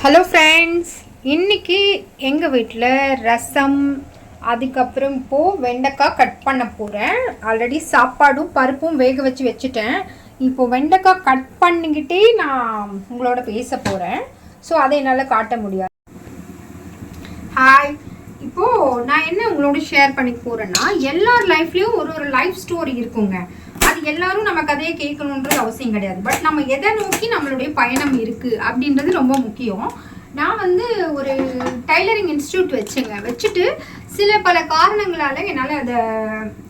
Hello friends, இன்றைக்கி எங்கள் வீட்டில் ரசம், அதுக்கப்புறம் இப்போது வெண்டைக்காய் கட் பண்ண போகிறேன். ஆல்ரெடி சாப்பாடும் பருப்பும் வேக வச்சுட்டேன். இப்போது வெண்டைக்காய் கட் பண்ணிக்கிட்டே நான் உங்களோட பேச போகிறேன். ஸோ அதை என்னால் காட்ட முடியாது. ஹாய், இப்போது நான் என்ன உங்களோட ஷேர் பண்ணி போகிறேன்னா, எல்லார் லைஃப்லேயும் ஒரு லைஃப் ஸ்டோரி இருக்குங்க. அது எல்லாரும் நம்ம கதையை கேட்கணுன்றது அவசியம் கிடையாது. பட் நம்ம எதை நோக்கி நம்மளுடைய பயணம் இருக்குது அப்படின்றது ரொம்ப முக்கியம். நான் வந்து ஒரு டைலரிங் இன்ஸ்டியூட் வச்சுட்டு சில பல காரணங்களால் என்னால் அதை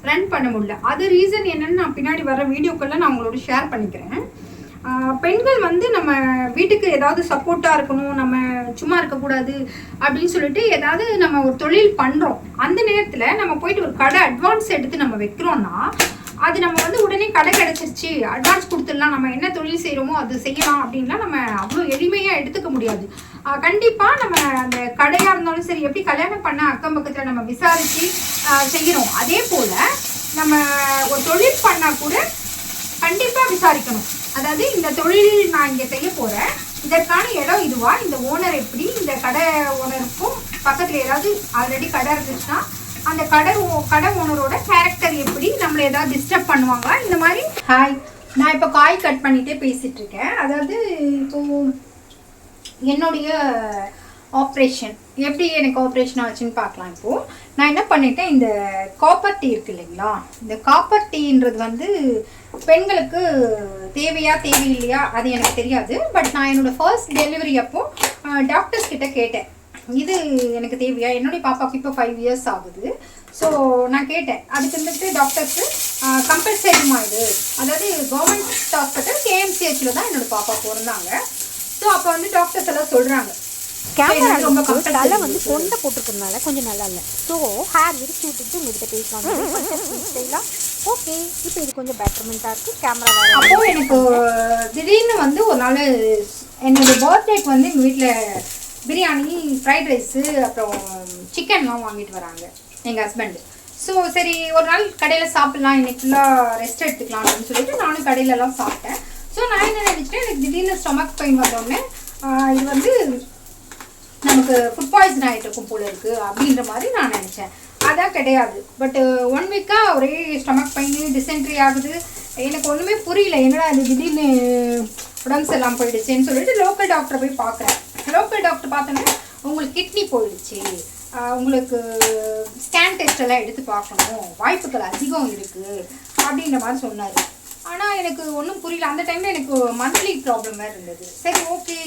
ரன் பண்ண முடியல. அது ரீசன் என்னன்னு நான் பின்னாடி வர வீடியோக்கெல்லாம் நான் உங்களோட ஷேர் பண்ணிக்கிறேன். பெண்கள் வந்து நம்ம வீட்டுக்கு ஏதாவது சப்போர்ட்டாக இருக்கணும், நம்ம சும்மா இருக்கக்கூடாது அப்படின்னு சொல்லிட்டு ஏதாவது நம்ம ஒரு தொழில் பண்ணுறோம். அந்த நேரத்தில் நம்ம போயிட்டு ஒரு கடை அட்வான்ஸ் எடுத்து நம்ம வைக்கிறோன்னா, அது நம்ம வந்து உடனே கடை கிடச்சிருச்சு, அட்வான்ஸ் கொடுத்துடலாம், நம்ம என்ன தொழில் செய்கிறோமோ அது செய்யலாம் அப்படின்லாம் நம்ம அவ்வளோ எளிமையாக எடுத்துக்க முடியாது. கண்டிப்பாக நம்ம அந்த கடையாக இருந்தாலும் சரி, எப்படி கல்யாணம் பண்ண அக்கம் பக்கத்தில் நம்ம விசாரித்து செய்கிறோம், அதே போல் நம்ம ஒரு தொழில் பண்ணால் கூட கண்டிப்பாக விசாரிக்கணும். அதாவது இந்த தொழில் நான் இங்கே செய்ய போகிறேன், இதற்கான இடம் இதுவா, இந்த ஓனர் எப்படி, இந்த கடை ஓனருக்கும் பக்கத்தில் ஏதாவது ஆல்ரெடி கடை இருந்துச்சுன்னா அந்த கடை ஓனரோட கேரக்டர் எப்படி, நம்மளை ஏதாவது டிஸ்டர்ப் பண்ணுவாங்களா, இந்த மாதிரி. ஹாய், நான் இப்போ காய் கட் பண்ணிகிட்டே பேசிகிட்டு இருக்கேன். அதாவது இப்போது என்னுடைய ஆப்ரேஷன் எப்படி எனக்கு ஆப்ரேஷன் ஆச்சுன்னு பார்க்கலாம். இப்போது நான் என்ன பண்ணிட்டேன், இந்த காப்பர் டீ இருக்குது இல்லைங்களா, இந்த காப்பர் டீன்றது வந்து பெண்களுக்கு தேவையில்லையா அது எனக்கு தெரியாது. பட் நான் என்னோடய ஃபர்ஸ்ட் டெலிவரி அப்போது டாக்டர்ஸ் கிட்ட கேட்டேன், இது எனக்கு தேவையா, என்னுடைய பாப்பாவுக்கு இப்போ 5 இயர்ஸ் ஆகுது. ஸோ நான் கேட்டேன். அதுக்கு வந்துட்டு டாக்டர்ஸு கம்பல்சரிமா இது, அதாவது கவர்மெண்ட் ஹாஸ்பிட்டல் கேஎம்சிஹெச்சில் தான் என்னோடய பாப்பா பிறந்தாங்க. ஸோ அப்போ வந்து டாக்டர்ஸ் எல்லாம் சொல்கிறாங்க, கேமரா ரொம்ப தலை வந்து கொண்டை போட்டிருக்கிறதுனால கொஞ்சம் நல்லா இல்லை. ஸோ ஹேர் விரிச்சு விட்டுட்டு உங்கள்கிட்ட பேசலாம். ஓகே, இப்போ இது கொஞ்சம் பெட்டர்மெண்ட்டாக இருக்குது. கேமரா வேறு. அப்போது எனக்கு திடீர்னு வந்து ஒரு நாள் என்னோடய பர்த்டேக்கு வந்து எங்கள் வீட்டில் பிரியாணி, ஃப்ரைட் ரைஸு, அப்புறம் சிக்கன்லாம் வாங்கிட்டு வராங்க எங்கள் ஹஸ்பண்டு. ஸோ சரி, ஒரு நாள் கடையில் சாப்பிட்லாம், இன்னைக்கு ஃபுல்லாக ரெஸ்ட் எடுத்துக்கலாம் அப்படின்னு சொல்லிட்டு நானும் கடையிலலாம் சாப்பிட்டேன். ஸோ நான் என்ன நினச்சிட்டேன், எனக்கு திடீர்னு ஸ்டொமக் பெயின் வந்தோடனே இது வந்து நமக்கு ஃபுட் பாய்சன் ஆகிட்டு இருக்கும் போல இருக்குது அப்படின்ற மாதிரி நான் நினச்சேன். அதான் கிடையாது. பட் 1 வீக்காக ஒரே ஸ்டொமக் பெயின், டிசென்ட்ரி ஆகுது. எனக்கு ஒன்றுமே புரியல, என்னடா அது திடீர்னு உடம்பு சரியில்லாமல் போயிடுச்சுன்னு சொல்லிட்டு லோக்கல் டாக்டரை போய் பார்க்குறேன். லோக்கல் டாக்டர் பார்த்தோன்னா, உங்களுக்கு கிட்னி போயிடுச்சு, உங்களுக்கு ஸ்கேன் டெஸ்ட் எல்லாம் எடுத்து பார்க்கணும், வாய்ப்புகள் அதிகம் இருக்குது அப்படின்ற மாதிரி சொன்னார். ஆனால் எனக்கு ஒன்றும் புரியல. அந்த டைமில் எனக்கு மந்த்லி ப்ராப்ளம் வேறு இருந்தது. சரி, ஓகே,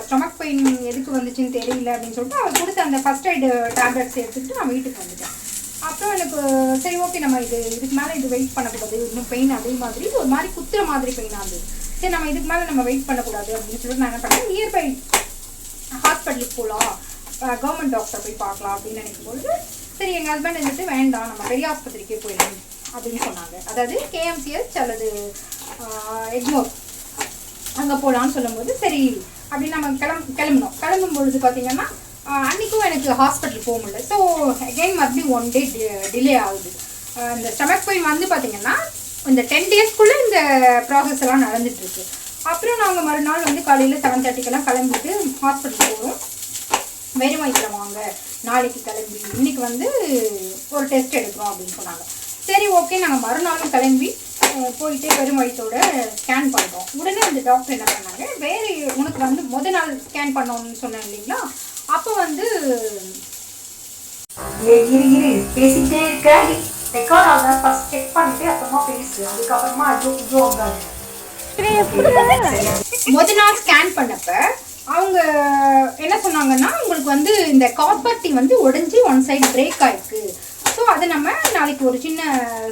ஸ்டொமக் பெயின் எதுக்கு வந்துச்சுன்னு தெரியல அப்படின்னு சொல்லிட்டு அவர் கொடுத்த அந்த ஃபஸ்ட் எய்டு டேப்லெட்ஸ் எடுத்துக்கிட்டு நான் வீட்டுக்கு வந்துட்டேன். அப்புறம் எனக்கு சரி, ஓகே, நம்ம இதுக்கு மேலே இது வெயிட் பண்ணக்கூடாது, இன்னும் பெயின் அதே மாதிரி ஒரு மாதிரி குத்துற மாதிரி பெயினாக இருந்தது. சரி, நம்ம இதுக்கு மேலே நம்ம வெயிட் பண்ணக்கூடாது அப்படின்னு சொல்லிட்டு நான் என்ன பண்ணேன், நியர்பை ஹாஸ்பிட்டலுக்கு போகலாம், கவர்மெண்ட் டாக்டர் போய் பார்க்கலாம் அப்படின்னு நினைக்கும்போது, சரி எங்கள் ஹஸ்பண்ட் வந்துட்டு வேண்டாம், நம்ம பெரிய ஆஸ்பத்திரிக்கே போயிடலாம் அப்படின்னு சொன்னாங்க. அதாவது கேஎம்சிஹெச் அல்லது எக்மோர் அங்கே போகலான்னு சொல்லும்போது, சரி அப்படின்னு நம்ம கிளம்பும்பொழுது பார்த்தீங்கன்னா அன்றைக்கும் எனக்கு ஹாஸ்பிட்டல் போக முடியல. ஸோ அகெயின் மறுபடியும் 1 டே டிலே ஆகுது. இந்த ஸ்டமக் பெயின் வந்து பார்த்தீங்கன்னா இந்த 10 டேஸ்க்குள்ளே இந்த ப்ராசஸ் எல்லாம் நடந்துகிட்ருக்கு. அப்புறம் நாங்கள் மறுநாள் வந்து காலையில் 7:30க்கெல்லாம் கிளம்பிட்டு ஹாஸ்பிட்டல் போகிறோம். வெறும் வயிற்றில் வாங்க, நாளைக்கு கிளம்பி இன்றைக்கி வந்து ஒரு டெஸ்ட் எடுக்கிறோம் அப்படின்னு சொன்னாங்க. சரி, ஓகே, நாங்கள் மறுநாளும் கிளம்பி போயிட்டு வெறும் வயிற்றோட ஸ்கேன் பண்ணுறோம். உடனே அந்த டாக்டர் என்ன பண்ணாங்க, வேறு உனக்கு வந்து முதல் நாள் ஸ்கேன் பண்ணோம்னு சொன்னேன் இல்லைங்களா, அப்போ வந்து பேசிட்டே இருக்க ரெக்கார்ட் ஆகுது, ஃபர்ஸ்ட் செக் பண்ணிட்டு அப்புறமா பேசு, அதுக்கப்புறமா முதல் நாள் ஸ்கேன் பண்ணப்ப அவங்க என்ன சொன்னாங்கன்னா, உங்களுக்கு வந்து இந்த காப்பர் டீ வந்து உடஞ்சி 1 சைடு பிரேக் ஆயிருக்கு. ஸோ அதை நம்ம நாளைக்கு ஒரு சின்ன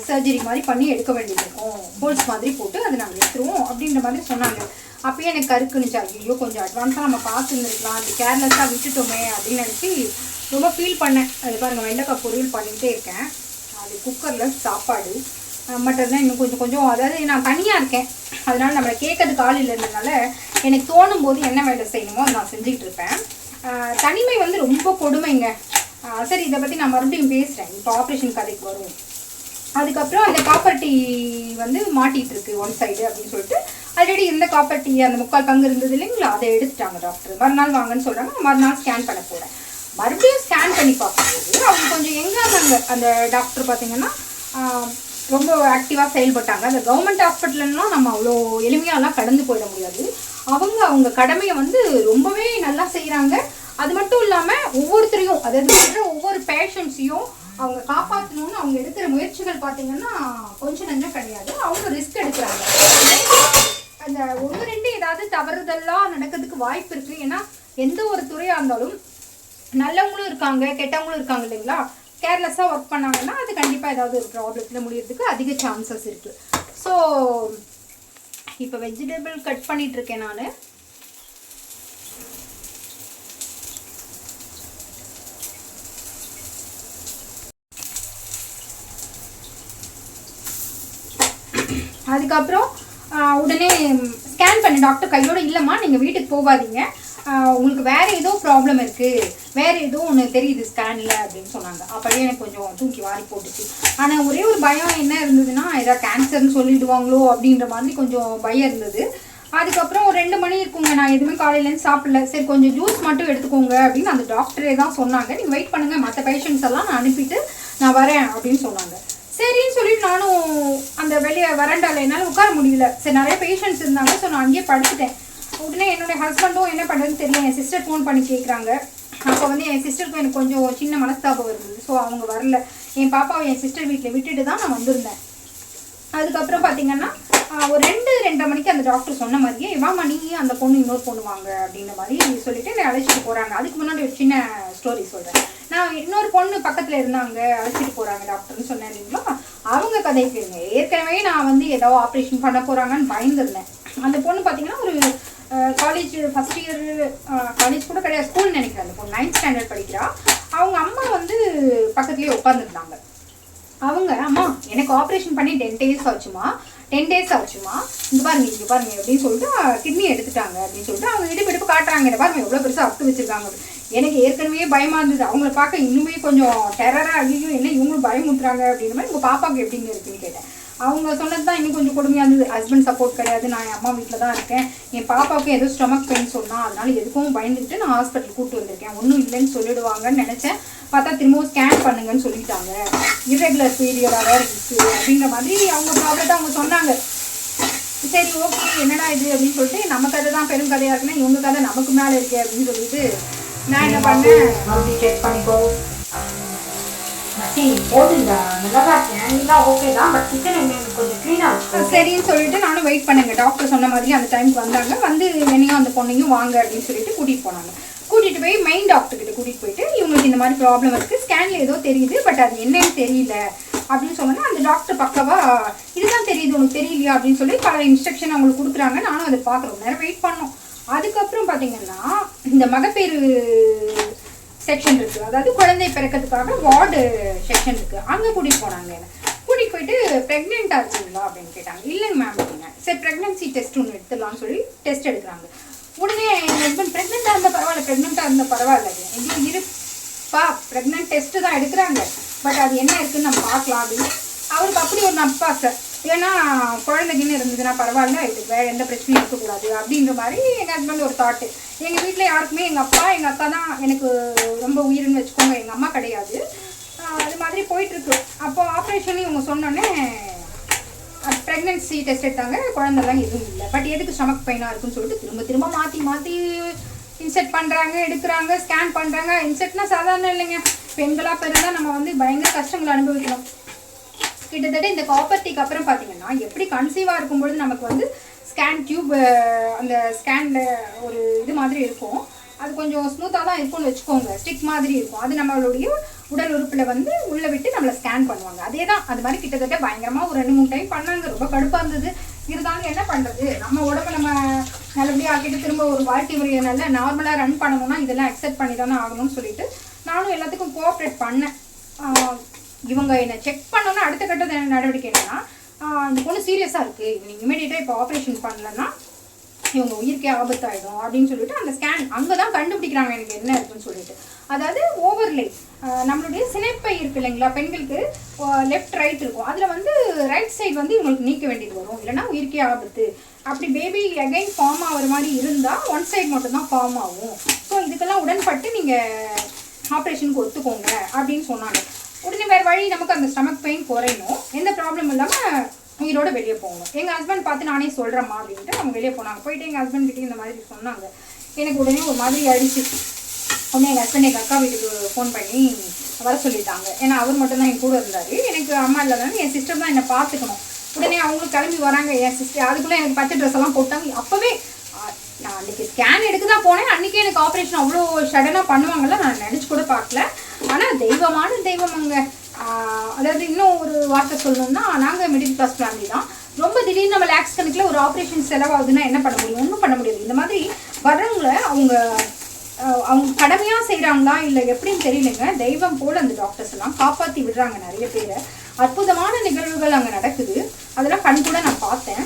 சர்ஜரி மாதிரி பண்ணி எடுக்க வேண்டியது இருக்கும், ஹோல்ஸ் மாதிரி போட்டு அதை நாங்கள் எடுத்துருவோம் அப்படின்ற மாதிரி சொன்னாங்க. அப்பயே எனக்கு கருக்குனுச்சு, ஐயோ கொஞ்சம் அட்வான்ஸாக நம்ம பார்த்துருந்துருக்கலாம், அது கேர்லெஸ்ஸாக விட்டுட்டோமே அப்படின்னு நினச்சி ரொம்ப ஃபீல் பண்ணேன். அது பாருங்கள், வெண்டைக்காய் பொரியல் பண்ணிகிட்டே இருக்கேன். அது குக்கரில் சாப்பாடு மட்டன் தான் இன்னும் கொஞ்சம் அதாவது நான் தனியாக இருக்கேன், அதனால் நம்மளை கேட்கறதுக்கு ஆள் இல்லைன்றதுனால எனக்கு தோணும் போது என்ன வேலை செய்யணுமோ அதை நான் செஞ்சுக்கிட்டு இருப்பேன். தனிமை வந்து ரொம்ப கொடுமைங்க. சரி, இதை பற்றி நான் மறுபடியும் பேசுகிறேன், இப்போ ஆப்ரேஷன் கதைக்கு வரும். அதுக்கப்புறம் அந்த காப்பர் டீ வந்து மாட்டிகிட்டு இருக்கு 1 சைடு அப்படின்னு சொல்லிட்டு ஆல்ரெடி இருந்த காப்பர் டீ அந்த 3/4 பங்கு இருந்தது இல்லைங்களா, அதை எடுத்துட்டாங்க டாக்டர். மறுநாள் வாங்கன்னு சொல்கிறாங்க. மறுநாள் ஸ்கேன் பண்ண போகிறேன். மறுபடியும் ஸ்கேன் பண்ணி பார்க்கும்போது அவங்க கொஞ்சம் எங்காங்க அந்த டாக்டர் பார்த்தீங்கன்னா ரொம்ப ஆக்டிவாக செயல்பட்டாங்க. அந்த கவர்மெண்ட் ஹாஸ்பிட்டல்லாம் நம்ம அவ்வளோ எளிமையாலாம் கடந்து போயிட முடியாது. அவங்க கடமையை வந்து ரொம்பவே நல்லா செய்கிறாங்க. அது மட்டும் இல்லாமல் ஒவ்வொருத்தரையும், அதாவது ஒவ்வொரு பேஷண்ட்ஸையும் அவங்க காப்பாற்றணும்னு அவங்க எடுக்கிற முயற்சிகள் பார்த்தீங்கன்னா கொஞ்சம் நஞ்சம் கிடையாது. அவங்க ரிஸ்க் எடுக்கிறாங்க. அந்த 1-2 ஏதாவது தவறுதெல்லாம் நடக்கிறதுக்கு வாய்ப்பு இருக்குது. ஏன்னா எந்த ஒரு துறையாக இருந்தாலும் நல்லவங்களும் இருக்காங்க, கெட்டவங்களும் இருக்காங்க இல்லைங்களா. கேர்லெஸ்ஸாக ஒர்க் பண்ணாங்கன்னா அது கண்டிப்பாக ஏதாவது ஒரு ப்ராப்ளத்தில் முடியறதுக்கு அதிக சான்சஸ் இருக்குது. ஸோ இப்போ வெஜிடபிள் கட் பண்ணிகிட்ருக்கேன் நான். அதுக்கப்புறம் உடனே ஸ்கேன் பண்ண டாக்டர் கையோடு, இல்லைம்மா நீங்கள் வீட்டுக்கு போகாதீங்க, உங்களுக்கு வேறு ஏதோ ப்ராப்ளம் இருக்குது, வேறு ஏதோ ஒன்று தெரியுது ஸ்கேனில் அப்படின்னு சொன்னாங்க. அப்படியே எனக்கு கொஞ்சம் தூக்கி வாரி போட்டுச்சு. ஆனால் ஒரே ஒரு பயம் என்ன இருந்ததுன்னா, ஏதாவது கேன்சர்னு சொல்லிடுவாங்களோ அப்படின்ற மாதிரி கொஞ்சம் பயம் இருந்தது. அதுக்கப்புறம் ஒரு 2 மணி இருக்குங்க, நான் எதுவுமே காலையிலேருந்து சாப்பிடல. சரி கொஞ்சம் ஜூஸ் மட்டும் எடுத்துக்கோங்க அப்படின்னு அந்த டாக்டரே தான் சொன்னாங்க. நீங்கள் வெயிட் பண்ணுங்கள், மற்ற பேஷண்ட்ஸ் எல்லாம் நான் அனுப்பிட்டு நான் வரேன் அப்படின்னு சொன்னாங்க. சரின்னு சொல்லிட்டு நானும் அந்த வெளியே வரண்டாவில் என்னால் உட்கார முடியல. சரி நிறைய பேஷண்ட்ஸ் இருந்தாங்க. ஸோ நான் அங்கேயே படுத்துட்டேன். உடனே என்னுடைய ஹஸ்பண்டும் என்ன பண்ணுறதுன்னு தெரியல. என் சிஸ்டர் ஃபோன் பண்ணி கேட்குறாங்க. அப்போ வந்து என் சிஸ்டருக்கும் எனக்கு கொஞ்சம் சின்ன மனஸ்தாபம் இருந்தது. ஸோ அவங்க வரல. என் பாப்பாவை என் சிஸ்டர் வீட்டில் விட்டுட்டு தான் நான் வந்திருந்தேன். அதுக்கப்புறம் பார்த்தீங்கன்னா ஒரு 2-2:30 மணிக்கு அந்த டாக்டர் சொன்ன மாதிரியே, வாமா நீ அந்த பொண்ணு இன்னொரு பொண்ணு வாங்க அப்படின்ற மாதிரி சொல்லிட்டு என்னை அழைச்சிட்டு போகிறாங்க. அதுக்கு முன்னாடி ஒரு சின்ன ஸ்டோரி சொல்கிறேன். நான் இன்னொரு பொண்ணு பக்கத்தில் இருந்தாங்க, அழைச்சிட்டு போகிறாங்க டாக்டர்னு சொன்னேன் இல்லைங்களா. அவங்க கதை கேளுங்க. ஏற்கனவே நான் வந்து ஏதோ ஆப்ரேஷன் பண்ண போகிறாங்கன்னு பயந்துருந்தேன். அந்த பொண்ணு பார்த்தீங்கன்னா ஒரு காலேஜ் ஃபஸ்ட் இயர், காலேஜ் கூட கிடையாது, ஸ்கூல் நினைக்கிறேன். அந்த பொண்ணு 9th ஸ்டாண்டர்ட் படிக்கிறா. அவங்க அம்மா வந்து பக்கத்துலேயே உட்காந்துருந்தாங்க. அவங்க, அம்மா எனக்கு ஆப்ரேஷன் பண்ணி 10 days ஆச்சுமா, இங்கே பாருங்க அப்படின்னு சொல்லிட்டு கிட்னி எடுத்துட்டாங்க அப்படின்னு சொல்லிட்டு அவங்க இடுப்பு காட்டுறாங்க. இதை பாருங்க எவ்வளோ பெருசாக அப்டு வச்சுருக்காங்க. எனக்கு ஏற்கனவே பயமாக இருந்தது. அவங்கள பார்க்க இன்னுமே கொஞ்சம் டெரராக, ஐயோ என்ன இவங்களும் பயமுத்துறாங்க அப்படின்ற மாதிரி. உங்கள் பாப்பாவுக்கு எப்படிங்க இருக்குன்னு கேட்டேன். அவங்க சொன்னது தான் இன்னும் கொஞ்சம் கொடுமையாக இருந்தது. ஹஸ்பண்ட் சப்போர்ட் கிடையாது, நான் என் அம்மா வீட்டில் தான் இருக்கேன். என் பாப்பாவுக்கு ஏதோ ஸ்டொமக் பெயின் சொன்னால் அதனால எதுக்கும் பயந்துட்டு நான் ஹாஸ்பிட்டல் கூப்பிட்டு வந்திருக்கேன். ஒன்றும் இல்லைன்னு சொல்லிடுவாங்கன்னு நினச்சேன். பார்த்தா திரும்பவும் ஸ்கேன் பண்ணுங்கன்னு சொல்லிட்டாங்க. இர்ரெகுலர் பீரியடாக வேறு இருக்குது அப்படின்ற மாதிரி அவங்க ப்ராப்ளத்தை அவங்க சொன்னாங்க. சரி ஓகே என்னடா இது அப்படின்னு சொல்லிட்டு, நம்ம கதை தான் பெரும் கதையாக இருக்குன்னா இவங்க கதை நமக்கு மேலே இருக்கு அப்படின்னு சொல்லிட்டு நான் என்ன பண்ணேன், செக் பண்ணிக்கோ சரின்னு சொல்லிட்டு நானும் வெயிட் பண்ணுங்க. டாக்டர் சொன்ன மாதிரி அந்த டைமுக்கு வந்தாங்க. வந்து என்னையும் அந்த பொண்ணையும் வாங்க அப்படின்னு சொல்லிட்டு கூட்டிகிட்டு போனாங்க. கூட்டிகிட்டு போய் மெயின் டாக்டர்கிட்ட கூட்டிகிட்டு போயிட்டு, இவங்களுக்கு இந்த மாதிரி ப்ராப்ளம் இருக்குது, ஸ்கேனில் ஏதோ தெரியுது, பட் அது என்னன்னு தெரியல அப்படின்னு சொன்னோன்னா அந்த டாக்டர் பக்கவா இதுதான் தெரியுது உனக்கு தெரியலையா அப்படின்னு சொல்லி பல இன்ஸ்ட்ரக்ஷன் அவங்களுக்கு கொடுக்குறாங்க. நானும் அதை பார்க்குறோம், நேரம் வெயிட் பண்ணோம். அதுக்கப்புறம் பார்த்தீங்கன்னா இந்த மகப்பேறு செக்ஷன் இருக்குது, அதாவது குழந்தை பிறக்கிறதுக்காக வார்டு செக்ஷன் இருக்குது. அங்கே கூட்டிகிட்டு போனாங்க. கூட்டிகிட்டு போயிட்டு ப்ரெக்னெண்ட்டாக இருக்குங்களா அப்படின்னு கேட்டாங்க. இல்லைங்க மேம் அப்படிங்க. சரி ப்ரெக்னன்சி டெஸ்ட் ஒன்று எடுத்துடலாம்னு சொல்லி டெஸ்ட் எடுக்கிறாங்க. உடனே என் ஹஸ்பண்ட் ப்ரெக்னெண்ட்டாக இருந்தால் பரவாயில்ல எங்கேயும் இருப்பா, ப்ரெக்னென்ட் டெஸ்ட்டு தான் எடுக்கிறாங்க, பட் அது என்ன இருக்குதுன்னு நம்ம பார்க்கலாம் அப்படின்னு அவருக்கு அப்படி ஒரு நப்பாசை. ஏன்னா குழந்தைக்குன்னு இருந்ததுன்னா பரவாயில்ல, இதுக்கு வேறு எந்த பிரச்சனையும் இருக்கக்கூடாது அப்படின்ற மாதிரி எங்கள் ஹஸ்பண்ட் ஒரு தாட்டு. எங்கள் வீட்டில் யாருக்குமே எங்கள் அப்பா எங்கள் அக்கா தான் எனக்கு ரொம்ப உயிர்னு வச்சுக்கோங்க, எங்கள் அம்மா கிடையாது. அது மாதிரி போயிட்டுருக்கு. அப்போ ஆப்ரேஷன் இவங்க சொன்னோன்னே ப்ரெக்னென்சி டெஸ்ட் எடுத்தாங்க, குழந்தைலாம் எதுவும் இல்லை. பட் எதுக்கு ஸ்டமக் பெயினாக இருக்குன்னு சொல்லிட்டு திரும்ப மாற்றி இன்செர்ட் பண்ணுறாங்க, எடுக்கிறாங்க, ஸ்கேன் பண்ணுறாங்க. இன்செர்ட்னா சாதாரண இல்லைங்க, பெண்களாக பிறந்தால் நம்ம வந்து பயங்கர கஷ்டங்களை அனுபவிக்கணும். கிட்டத்தட்ட இந்த காப்பர்ட்டிக்கு அப்புறம் பார்த்தீங்கன்னா எப்படி கன்சீவாக இருக்கும்பொழுது நமக்கு வந்து ஸ்கேன் டியூப் அந்த ஸ்கேனில் ஒரு இது மாதிரி இருக்கும், அது கொஞ்சம் ஸ்மூத்தாக தான் இருக்கும்னு வச்சுக்கோங்க, ஸ்டிக் மாதிரி இருக்கும். அது நம்மளுடைய உடல் உறுப்பில் வந்து உள்ளே விட்டு நம்மளை ஸ்கேன் பண்ணுவாங்க. அதே தான் அது மாதிரி கிட்டத்தட்ட பயங்கரமாக ஒரு 2-3 டைம் பண்ணாங்க. ரொம்ப கடுப்பாக இருந்தது. இருந்தாலும் என்ன பண்ணுறது, நம்ம உடம்பு நம்ம நல்லபடியாக ஆக்கிட்டு திரும்ப ஒரு வாழ்க்கை முறையை நல்லா நார்மலாக ரன் பண்ணணும்னா இதெல்லாம் அக்செப்ட் பண்ணி தானே ஆகணும்னு சொல்லிட்டு நானும் எல்லாத்துக்கும் கோஆப்ரேட் பண்ணேன். இவங்க என்னை செக் பண்ணோன்னா அடுத்த கட்ட நடவடிக்கை என்னன்னா, இந்த பொண்ணு சீரியஸாக இருக்குது, நீங்கள் இமீடியட்டாக இப்போ ஆப்ரேஷன் பண்ணலன்னா இவங்க உயிருக்கே ஆபத்தாயிடும் அப்படின்னு சொல்லிட்டு அந்த ஸ்கேன் அங்கே தான் கண்டுபிடிக்கிறாங்க எனக்கு என்ன இருக்குன்னு சொல்லிட்டு. அதாவது ஓவர்லே நம்மளுடைய சினைப்பை இருக்கு இல்லைங்களா, பெண்களுக்கு லெஃப்ட் ரைட் இருக்கும், அதில் வந்து ரைட் சைடு வந்து இவங்களுக்கு நீக்க வேண்டியது வரும், இல்லைன்னா உயிருக்கே ஆபத்து. அப்படி பேபி அகைன் ஃபார்ம் ஆகிற மாதிரி இருந்தால் ஒன் சைடு மட்டும்தான் ஃபார்ம் ஆகும். ஸோ இதுக்கெல்லாம் உடன்பட்டு நீங்கள் ஆப்ரேஷனுக்கு ஒத்துக்கோங்க அப்படின்னு சொன்னாங்க. உடனே வேறு வழி, நமக்கு அந்த ஸ்டமக் பெயின் குறையணும், எந்த ப்ராப்ளம் இல்லாமல் உயிரோட வெளியே போகணும். எங்கள் ஹஸ்பண்ட் பார்த்து நானே சொல்கிறேம்மா அப்படின்ட்டு அவங்க வெளியே போனாங்க. போயிட்டு எங்கள் ஹஸ்பண்ட் கிட்டே இந்த மாதிரி சொன்னாங்க. எனக்கு உடனே ஒரு மாதிரி அடிச்சு உடனே எங்கள் ஹஸ்பண்ட் எங்கள் அக்கா வீட்டுக்கு ஃபோன் பண்ணி வர சொல்லிட்டாங்க. ஏன்னா அவர் மட்டும்தான் என் கூட இருந்தார். எனக்கு அம்மா இல்லாதனால என் சிஸ்டர் தான் என்னை பார்த்துக்கணும். உடனே அவங்களும் கிளம்பி வராங்க. என் சிஸ்டர் அதுக்குள்ளே எனக்கு பச்சை ட்ரெஸ் எல்லாம் போட்டாங்க. அப்போவே நான் அன்றைக்கி ஸ்கேன் எடுக்க தான் போனேன். அன்றைக்கே எனக்கு ஆப்ரேஷன் அவ்வளோ சடனாக பண்ணுவாங்கல்ல நான் நினச்சி கூட பார்க்கல. ஆனால் தெய்வமான தெய்வமாங்க. அதாவது இன்னும் ஒரு வார்த்தை சொல்லணும்னா, நாங்கள் மிடில் கிளாஸ் ஃபேமிலி தான். ரொம்ப திடீர்னு நம்ம லேக்ஸ் கணக்கில் ஒரு ஆப்ரேஷன் செலவாகுதுன்னா என்ன பண்ண முடியும்? ஒன்றும் பண்ண முடியாது. இந்த மாதிரி வர்றவங்களை அவங்க கடமையாக செய்கிறாங்களா இல்லை எப்படின்னு தெரியலைங்க. தெய்வம் போல் அந்த டாக்டர்ஸ் எல்லாம் காப்பாற்றி விடுறாங்க நிறைய பேரை. அற்புதமான நிகழ்வுகள் அங்கே நடக்குது. அதெல்லாம் கண் கூட நான் பார்த்தேன்.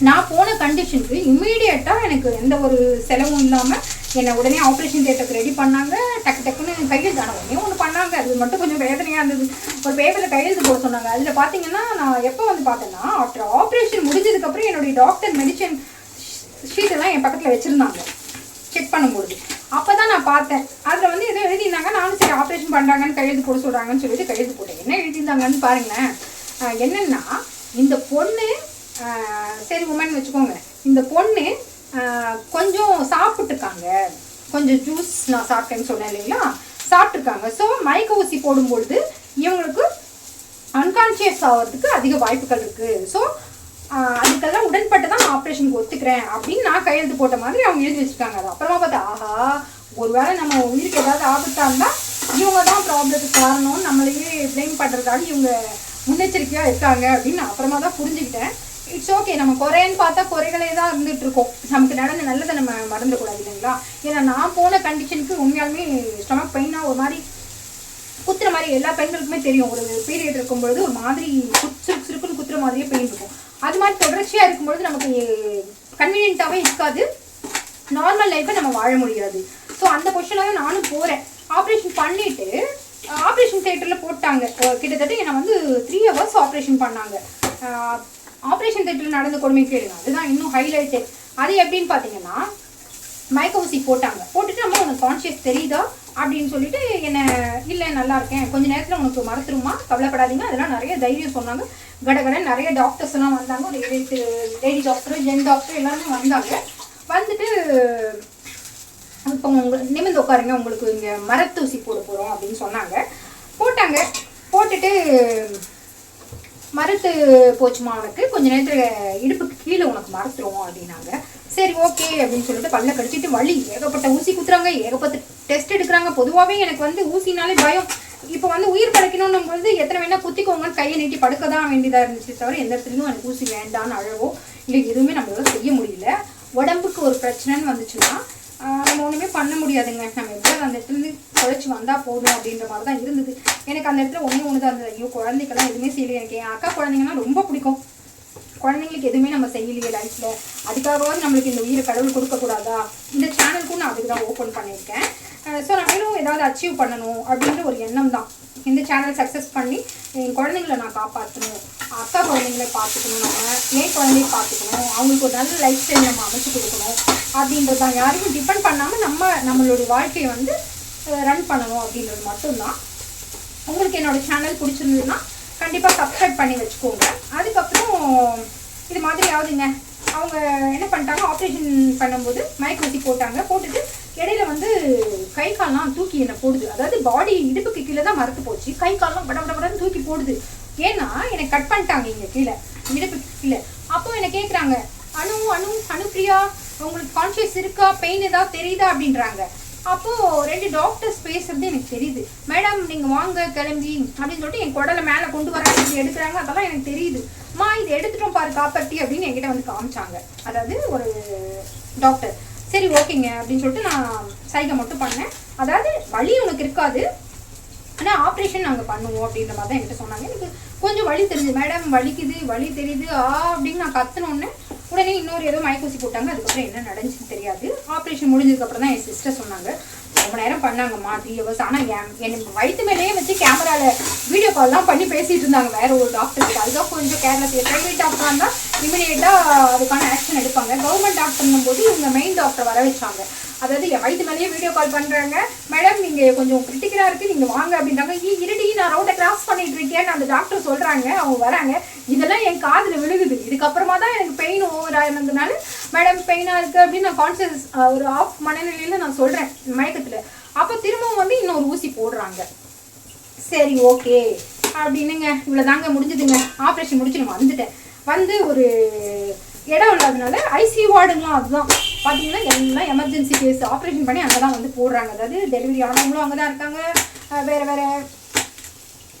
நான் போன கண்டிஷனுக்கு இம்மீடியட்டாக எனக்கு எந்த ஒரு செலவும் இல்லாமல் என்னை உடனே ஆப்ரேஷன் தியேட்டருக்கு ரெடி பண்ணாங்க. டக்கு டக்குன்னு கையெழுத்து உடனே ஒன்று பண்ணாங்க. அது மட்டும் கொஞ்சம் வேதனையாக இருந்தது. ஒரு பேப்பரில் கையெழுத்து போட சொன்னாங்க. அதில் பார்த்தீங்கன்னா நான் எப்போ வந்து பார்த்தேன்னா, ஆஃப்டர் ஆப்ரேஷன் முடிஞ்சதுக்கப்புறம் என்னுடைய டாக்டர் மெடிசன் ஷீட்டெல்லாம் என் பக்கத்தில் வச்சுருந்தாங்க செக் பண்ணும்போது. அப்போ தான் நான் பார்த்தேன். அதில் வந்து எதோ எழுதியிருந்தாங்க. நானும் சரி ஆப்ரேஷன் பண்ணுறாங்கன்னு கையெழுத்து போட சொல்கிறாங்கன்னு சொல்லிட்டு கையெழுத்து போட்டேன். என்ன எழுதியிருந்தாங்கன்னு பாருங்களேன். என்னென்னா, இந்த பொண்ணு சரி உமன் வச்சுக்கோங்க, இந்த பொண்ணு கொஞ்சம் சாப்பிட்டுருக்காங்க, கொஞ்சம் ஜூஸ் நான் சாப்பிட்டேன்னு சொன்னேன் இல்லைங்களா, சாப்பிட்ருக்காங்க. ஸோ மயக்க ஊசி போடும்பொழுது இவங்களுக்கு அன்கான்ஷியஸ் ஆகிறதுக்கு அதிக வாய்ப்புகள் இருக்குது. ஸோ அதுக்கெல்லாம் உடன்பட்டு தான் நான் ஆப்ரேஷனுக்கு ஒத்துக்கிறேன் அப்படின்னு நான் கையெழுத்து போட்ட மாதிரி அவங்க எழுதி வச்சுருக்காங்க. அது அப்புறமா பார்த்தா, ஆஹா, ஒருவேளை நம்ம உயிருக்கு ஏதாவது ஆபத்தாக இருந்தால் இவங்க தான் ப்ராப்ளத்துக்கு காரணம், நம்மளையே ப்ளேம் பண்ணுறதுக்காக இவங்க முன்னெச்சரிக்கையாக இருக்காங்க அப்படின்னு நான் அப்புறமா தான் புரிஞ்சுக்கிட்டேன். It's okay. நம்ம குறைன்னு பார்த்தா குறைகளே தான் இருந்துகிட்டு இருக்கோம். நமக்கு நடந்த நல்லதை நம்ம மறந்துக்கூடாது இல்லைங்களா. ஏன்னா நான் போன கண்டிஷனுக்கு உண்மையாலுமே ஸ்டமக் பெயினாக ஒரு மாதிரி குத்துற மாதிரி எல்லா பெண்களுக்குமே தெரியும். ஒரு பீரியட் இருக்கும்பொழுது ஒரு மாதிரி சுருக்குன்னு குத்துற மாதிரியே பெயின் இருக்கும். அது மாதிரி தொடர்ச்சியாக இருக்கும்பொழுது நமக்கு கன்வீனியன்ட்டாகவே இருக்காது. நார்மல் லைஃப்பை நம்ம வாழ முடியாது. ஸோ அந்த பொசிஷனாக நானும் போகிறேன். ஆப்ரேஷன் பண்ணிவிட்டு ஆப்ரேஷன் தியேட்டரில் போட்டாங்க. கிட்டத்தட்ட என்னை வந்து 3 hours ஆப்ரேஷன் பண்ணாங்க. ஆப்ரேஷன் தியேட்டரில் நடந்த கொடுமை கேளுங்க, அதுதான் இன்னும் ஹைலைட்டு. அது எப்படின்னு பார்த்தீங்கன்னா, மயக்க ஊசி போட்டாங்க. போட்டுட்டு நம்ம உனக்கு கான்ஷியஸ் தெரியுதா அப்படின்னு சொல்லிட்டு என்ன, இல்லை நல்லா இருக்கேன், கொஞ்ச நேரத்தில் உனக்கு மறந்துருமா, கவலைப்படாதீங்க, அதெல்லாம் நிறைய தைரியம் சொன்னாங்க. கடகடன் நிறைய டாக்டர்ஸ் எல்லாம் வந்தாங்க. ஒரு லேடி டாக்டர், ஜென் டாக்டர் எல்லாருமே வந்தாங்க. வந்துட்டு இப்போ நிமிர்ந்து உட்காருங்க, உங்களுக்கு இங்கே மரத்தூசி போட போகிறோம் அப்படின்னு சொன்னாங்க. போட்டாங்க. போட்டுட்டு மரத்து போச்சுமா உனக்கு, கொஞ்ச நேரத்தில் இடுப்புக்கு கீழே உனக்கு மறத்துருவோம் அப்படின்னாங்க. சரி ஓகே அப்படின்னு சொல்லிட்டு பல்ல கடிச்சிட்டு வலி, ஏகப்பட்ட ஊசி குத்துறாங்க, ஏகப்பட்ட டெஸ்ட் எடுக்கிறாங்க. பொதுவாகவே எனக்கு வந்து ஊசினாலே பயம். இப்போ வந்து உயிர் படைக்கணும்னும் பொழுது எத்தனை வேணால் குத்திக்கோங்கன்னு கையை நீட்டி படுக்க தான் வேண்டியதாக இருந்துச்சு. தவிர எந்த இடத்துலையும் எனக்கு ஊசி வேண்டான்னு அழவோ இல்லை எதுவுமே நம்மளால செய்ய முடியல. உடம்புக்கு ஒரு பிரச்சனைன்னு வந்துச்சுன்னா நம்ம ஒன்றுமே பண்ண முடியாதுங்க. நம்ம எப்படியாவது அந்த இடத்துலேருந்து குழைச்சி வந்தால் போதும் அப்படின்ற மாதிரி தான் இருந்தது. எனக்கு அந்த இடத்துல ஒன்று தான் இருந்தது. ஐயோ, குழந்தைக்கெல்லாம் எதுவுமே செய்யலை. எனக்கு என் அக்கா குழந்தைங்கன்னா ரொம்ப பிடிக்கும். குழந்தைங்களுக்கு எதுவுமே நம்ம செய்யலையே லைஃப்பில், அதுக்காகவாவது நம்மளுக்கு இந்த உயிரை கடவுள் கொடுக்கக்கூடாதா? இந்த சேனலுக்கும் நான் அதுக்கு தான் ஓப்பன் பண்ணியிருக்கேன். ஸோ நான் மேலும் ஏதாவது அச்சீவ் பண்ணணும் அப்படின்ற ஒரு எண்ணம் தான். இந்த சேனல் சக்ஸஸ் பண்ணி என் குழந்தைங்களை நான் காப்பாற்றணும், அக்கா குழந்தைங்களை பார்த்துக்கணும், நம்ம என் குழந்தைய பார்த்துக்கணும், அவங்களுக்கு ஒரு நல்ல லைஃப் ஸ்டைல் நம்ம அமைச்சு கொடுக்கணும் அப்படின்றது தான். யாரையும் டிபெண்ட் பண்ணாமல் நம்மளுடைய வாழ்க்கையை வந்து ரன் பண்ணணும் அப்படின்றது மட்டும்தான். உங்களுக்கு என்னோடய சேனல் பிடிச்சிருந்ததுன்னா கண்டிப்பாக சப்ஸ்கிரைப் பண்ணி வச்சுக்கோங்க. அதுக்கப்புறம் இது மாதிரி ஆகுதுங்க. அவங்க என்ன பண்ணிட்டாங்க, ஆப்ரேஷன் பண்ணும்போது மயக்க ஊசி போட்டாங்க. போட்டுட்டு இடையில வந்து கை கால்லாம் தூக்கி என்ன போடுது. அதாவது பாடி இடுப்புக்கு கீழே தான் மறத்து போச்சு, கை கால்லாம் படபடன்னு தூக்கி போடுது. ஏன்னா எனக்கு கட் பண்ணிட்டாங்க இங்கே கீழே, இடுப்புக்கு கீழே. அப்போ என்னை கேட்குறாங்க, அனுப்பிரியா உங்களுக்கு கான்ஷியஸ் இருக்கா, பெயின் ஏதாவது தெரியுதா அப்படின்றாங்க. அப்போது 2 டாக்டர்ஸ் பேசுறது எனக்கு தெரியுது. மேடம் நீங்கள் வாங்க கிளம்பி அப்படின்னு சொல்லிட்டு என் குடலை மேலே கொண்டு வராங்க, இப்படி எடுக்கிறாங்க, அதெல்லாம் எனக்கு தெரியுது. அம்மா இதை எடுத்துட்டோம் பாரு காப்பர்ட்டி அப்படின்னு என்கிட்ட வந்து காமிச்சாங்க. அதாவது ஒரு டாக்டர். சரி ஓகேங்க அப்படின்னு சொல்லிட்டு நான் சைகை மட்டும் பண்ணேன். அதாவது வலி உனக்கு இருக்காது, ஆனால் ஆப்ரேஷன் நாங்கள் பண்ணுவோம் அப்படின்ற மாதிரி தான் என்கிட்ட சொன்னாங்க. எனக்கு கொஞ்சம் வலி தெரியுது. மேடம் வலிக்குது, வலி தெரியுது அப்படின்னு நான் கத்துனோடனே உடனே இன்னொரு ஏதோ மயக்க ஊசி போட்டாங்க. அதுக்கப்புறம் என்ன நடந்துச்சுன்னு தெரியாது. ஆப்ரேஷன் முடிஞ்சதுக்கப்புறம் தான் என் சிஸ்டர் சொன்னாங்க, ரொம்ப நேரம் பண்ணாங்கம்மா 3 hours. ஆனால் எனக்கு வயிற்று மேலேயே வச்சு கேமராவில் வீடியோ கால்லாம் பண்ணி பேசிகிட்டு இருந்தாங்க வேற ஒரு டாக்டருக்கு. அதுதான் கொஞ்சம் கேர்லெஸ். ப்ரைவேட் டாக்டராக இருந்தால் இமீடியட்டாக அதுக்கான ஆக்ஷன் எடுப்பாங்க. கவர்மெண்ட் டாக்டர்னும் போது இவங்க மெயின் டாக்டர் வர வச்சாங்க. அதாவது என் வயிற்று மேலேயே வீடியோ கால் பண்ணுறாங்க. மேடம் நீங்கள் கொஞ்சம் கிரிட்டிக்கலாக இருக்குது, நீங்கள் வாங்க அப்படின்றாங்க. இருடி நான் ரோட்டை கிராஸ் பண்ணிட்டு இருக்கேன்னு அந்த டாக்டர் சொல்கிறாங்க. அவங்க வராங்க. இதெல்லாம் என் காதில் விழுகுது. இதுக்கப்புறமா தான் எனக்கு பெயின் ஓவராக இருந்ததுனால மேடம் பெயினாக இருக்குது அப்படின்னு நான் கான்சியஸ் ஒரு ஆஃப் மனநிலையில் நான் சொல்கிறேன் மயக்கத்தில். அப்போ திரும்பவும் வந்து இன்னொரு ஊசி போடுறாங்க. சரி ஓகே அப்படின்னுங்க. இவ்வளோ தாங்க முடிஞ்சுதுங்க. ஆப்ரேஷன் முடிச்சு நான் வந்துட்டேன். வந்து ஒரு இடம் இல்லாதனால ஐசியூ வார்டுங்களாம் அதுதான் பார்த்தீங்கன்னா எல்லாம் எமர்ஜென்சி கேஸ் ஆப்ரேஷன் பண்ணி அங்கே தான் வந்து போடுறாங்க. அதாவது டெலிவரி ஆனவங்களும் அங்கே தான் இருக்காங்க, வேறு வேறு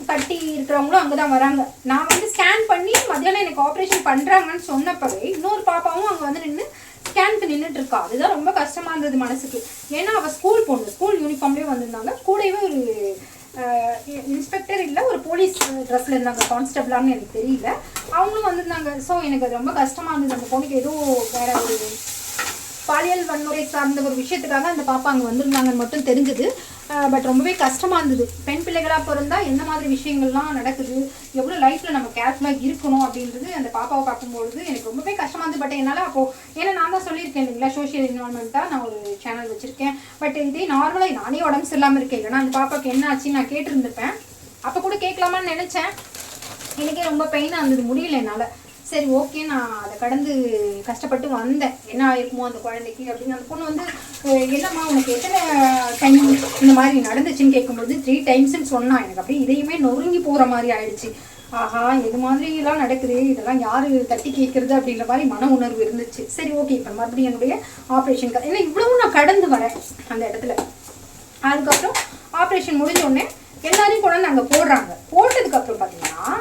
கட்டி இருக்கிறவங்களும் அங்கே தான் வராங்க. நான் வந்து ஸ்கேன் பண்ணி மத்தியானம் எனக்கு ஆப்ரேஷன் பண்ணுறாங்கன்னு சொன்னப்பவே இன்னொரு பாப்பாவும் அங்கே வந்து நின்று ஸ்கேனுக்கு நின்றுட்டு இருக்கா. அதுதான் ரொம்ப கஷ்டமாக இருந்தது மனசுக்கு. ஏன்னா அவள் ஸ்கூல் பொண்ணு, ஸ்கூல் யூனிஃபார்ம்லேயே வந்திருந்தாங்க. கூடவே ஒரு இன்ஸ்பெக்டர் இல்லை ஒரு போலீஸ் ட்ரெஸ்ஸில் இருந்தாங்க, கான்ஸ்டபிளான்னு எனக்கு தெரியல. அவங்களும் வந்திருந்தாங்க. ஸோ எனக்கு அது ரொம்ப கஷ்டமாக இருந்தது. அந்த பொண்ணுக்கு ஏதோ வேற ஒரு பாலியல் வன்முறை சார்ந்த ஒரு விஷயத்துக்காக அந்த பாப்பா அங்கே வந்திருந்தாங்கன்னு மட்டும் தெரிஞ்சது. பட் ரொம்பவே கஷ்டமாக இருந்தது. பெண் பிள்ளைகளாக பிறந்தால் எந்த மாதிரி விஷயங்கள்லாம் நடக்குது, எவ்வளோ லைஃப்பில் நம்ம கேர்ஃபுல்லாக இருக்கணும் அப்படின்றது அந்த பாப்பாவை பார்க்கும்பொழுது எனக்கு ரொம்பவே கஷ்டமாக இருந்தது. பட் என்னால் அப்போது ஏன்னா நான் தான் சொல்லியிருக்கேன் இல்லைங்களா, சோஷியல் இன்வால்மெண்ட்டாக நான் ஒரு சேனல் வச்சுருக்கேன். பட் இதே நார்மலாக நானே உடம்பு சரியில்லாமல் இருக்கேன். இல்லைனா அந்த பாப்பாவுக்கு என்ன ஆச்சுன்னு நான் கேட்டிருந்துருப்பேன். அப்போ கூட கேட்கலாமான்னு நினச்சேன். எனக்கே ரொம்ப பெயினாக இருந்தது, முடியல என்னால். சரி ஓகே நான் அதை கடந்து கஷ்டப்பட்டு வந்தேன். என்ன ஆயிருக்குமோ அந்த குழந்தைக்கு அப்படின்னு. அந்த பொண்ணு வந்து என்னம்மா உனக்கு எத்தனை டைம் இந்த மாதிரி நடந்துச்சுன்னு கேட்கும்போது 3 டைம்ஸ்ன்னு சொன்னான். எனக்கு அப்படியே இதையுமே நொறுங்கி போகிற மாதிரி ஆயிடுச்சு. ஆஹா இது மாதிரிலாம் நடக்குது, இதெல்லாம் யார் தட்டி கேட்குறது அப்படின்ற மாதிரி மன உணர்வு இருந்துச்சு. சரி ஓகே இப்போ மறுபடியும் என்னுடைய ஆப்ரேஷன் ஏன்னா இவ்வளவும் நான் கடந்து வரேன் அந்த இடத்துல. அதுக்கப்புறம் ஆப்ரேஷன் முடிஞ்சோடனே எல்லாரையும் கொண்டாந்து அங்கே போடுறாங்க. போட்டதுக்கப்புறம் பார்த்தீங்கன்னா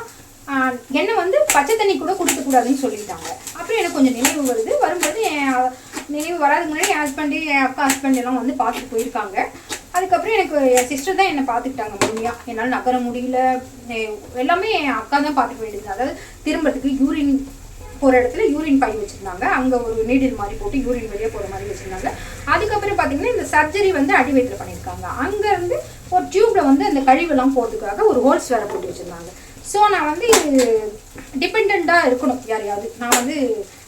என்னை வந்து பச்சை தண்ணி கூட குடிக்கக்கூடாதுன்னு சொல்லிட்டாங்க. அப்புறம் எனக்கு கொஞ்சம் நினைவு வருது. வரும்போது என் நினைவு வராதுக்கு முன்னாடி என் ஹஸ்பண்டு என் அக்கா ஹஸ்பண்ட் எல்லாம் வந்து பார்த்துட்டு போயிருக்காங்க. அதுக்கப்புறம் எனக்கு என் சிஸ்டர் தான் என்னை பார்த்துக்கிட்டாங்க முழுமையாக. என்னால் நகர முடியல, எல்லாமே என் அக்கா தான் பார்த்துக்க வேண்டியது. அதாவது திரும்பறதுக்கு யூரின் போகிற இடத்துல யூரின் பை வச்சுருந்தாங்க. அங்கே ஒரு நீடில் மாதிரி போட்டு யூரின் வெளியே போகிற மாதிரி வச்சுருந்தாங்க. அதுக்கப்புறம் பார்த்தீங்கன்னா இந்த சர்ஜரி வந்து அடி வயிற்றில் பண்ணியிருக்காங்க. அங்கேருந்து ஒரு டியூப்பில் வந்து அந்த கழிவெல்லாம் போகிறதுக்காக ஒரு ஹோல்ஸ் வேறு போட்டு வச்சுருந்தாங்க. ஸோ நான் வந்து டிபெண்ட்டாக இருக்கணும் யாரையாவது. நான் வந்து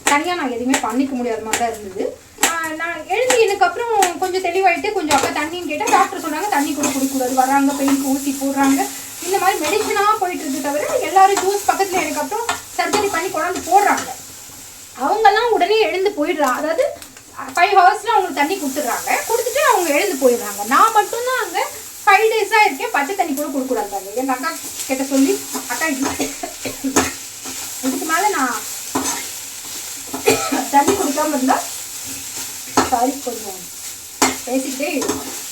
தனியாக நான் எதுவுமே பண்ணிக்க முடியாத மாதிரி தான் இருந்தது. நான் எழுந்தினதுக்கப்புறம் கொஞ்சம் தெளிவாயிட்டு கொஞ்சம் அக்கா தண்ணின்னு கேட்டால் டாக்டர் சொன்னாங்க தண்ணி கூட குடிக்கூடாது, வராங்க பெயினுக்கு ஊசி போடுறாங்க, இந்த மாதிரி மெடிசனாக போயிட்டு இருக்கு. தவிர எல்லாரும் ஜூஸ் பக்கத்தில் எனக்கு அப்புறம் சர்ஜரி பண்ணி கொண்டாந்து போடுறாங்க. அவங்கெல்லாம் உடனே எழுந்து போயிடுறாங்க. அதாவது 5 ஹவர்ஸில் அவங்களுக்கு தண்ணி கொடுத்துட்றாங்க. கொடுத்துட்டு அவங்க எழுந்து போயிடுறாங்க. நான் மட்டும்தான் அங்கே 5 டேஸாக இருக்கேன். பச்சை தண்ணி கூட கொடுக்கூடாது. எங்கள் அக்கா கிட்ட சொல்லி அக்கா இதுக்கு மேலே நான் தண்ணி குடிக்காமல் இருந்தால் சாரி கொஞ்சம் பேசிக்கிட்டே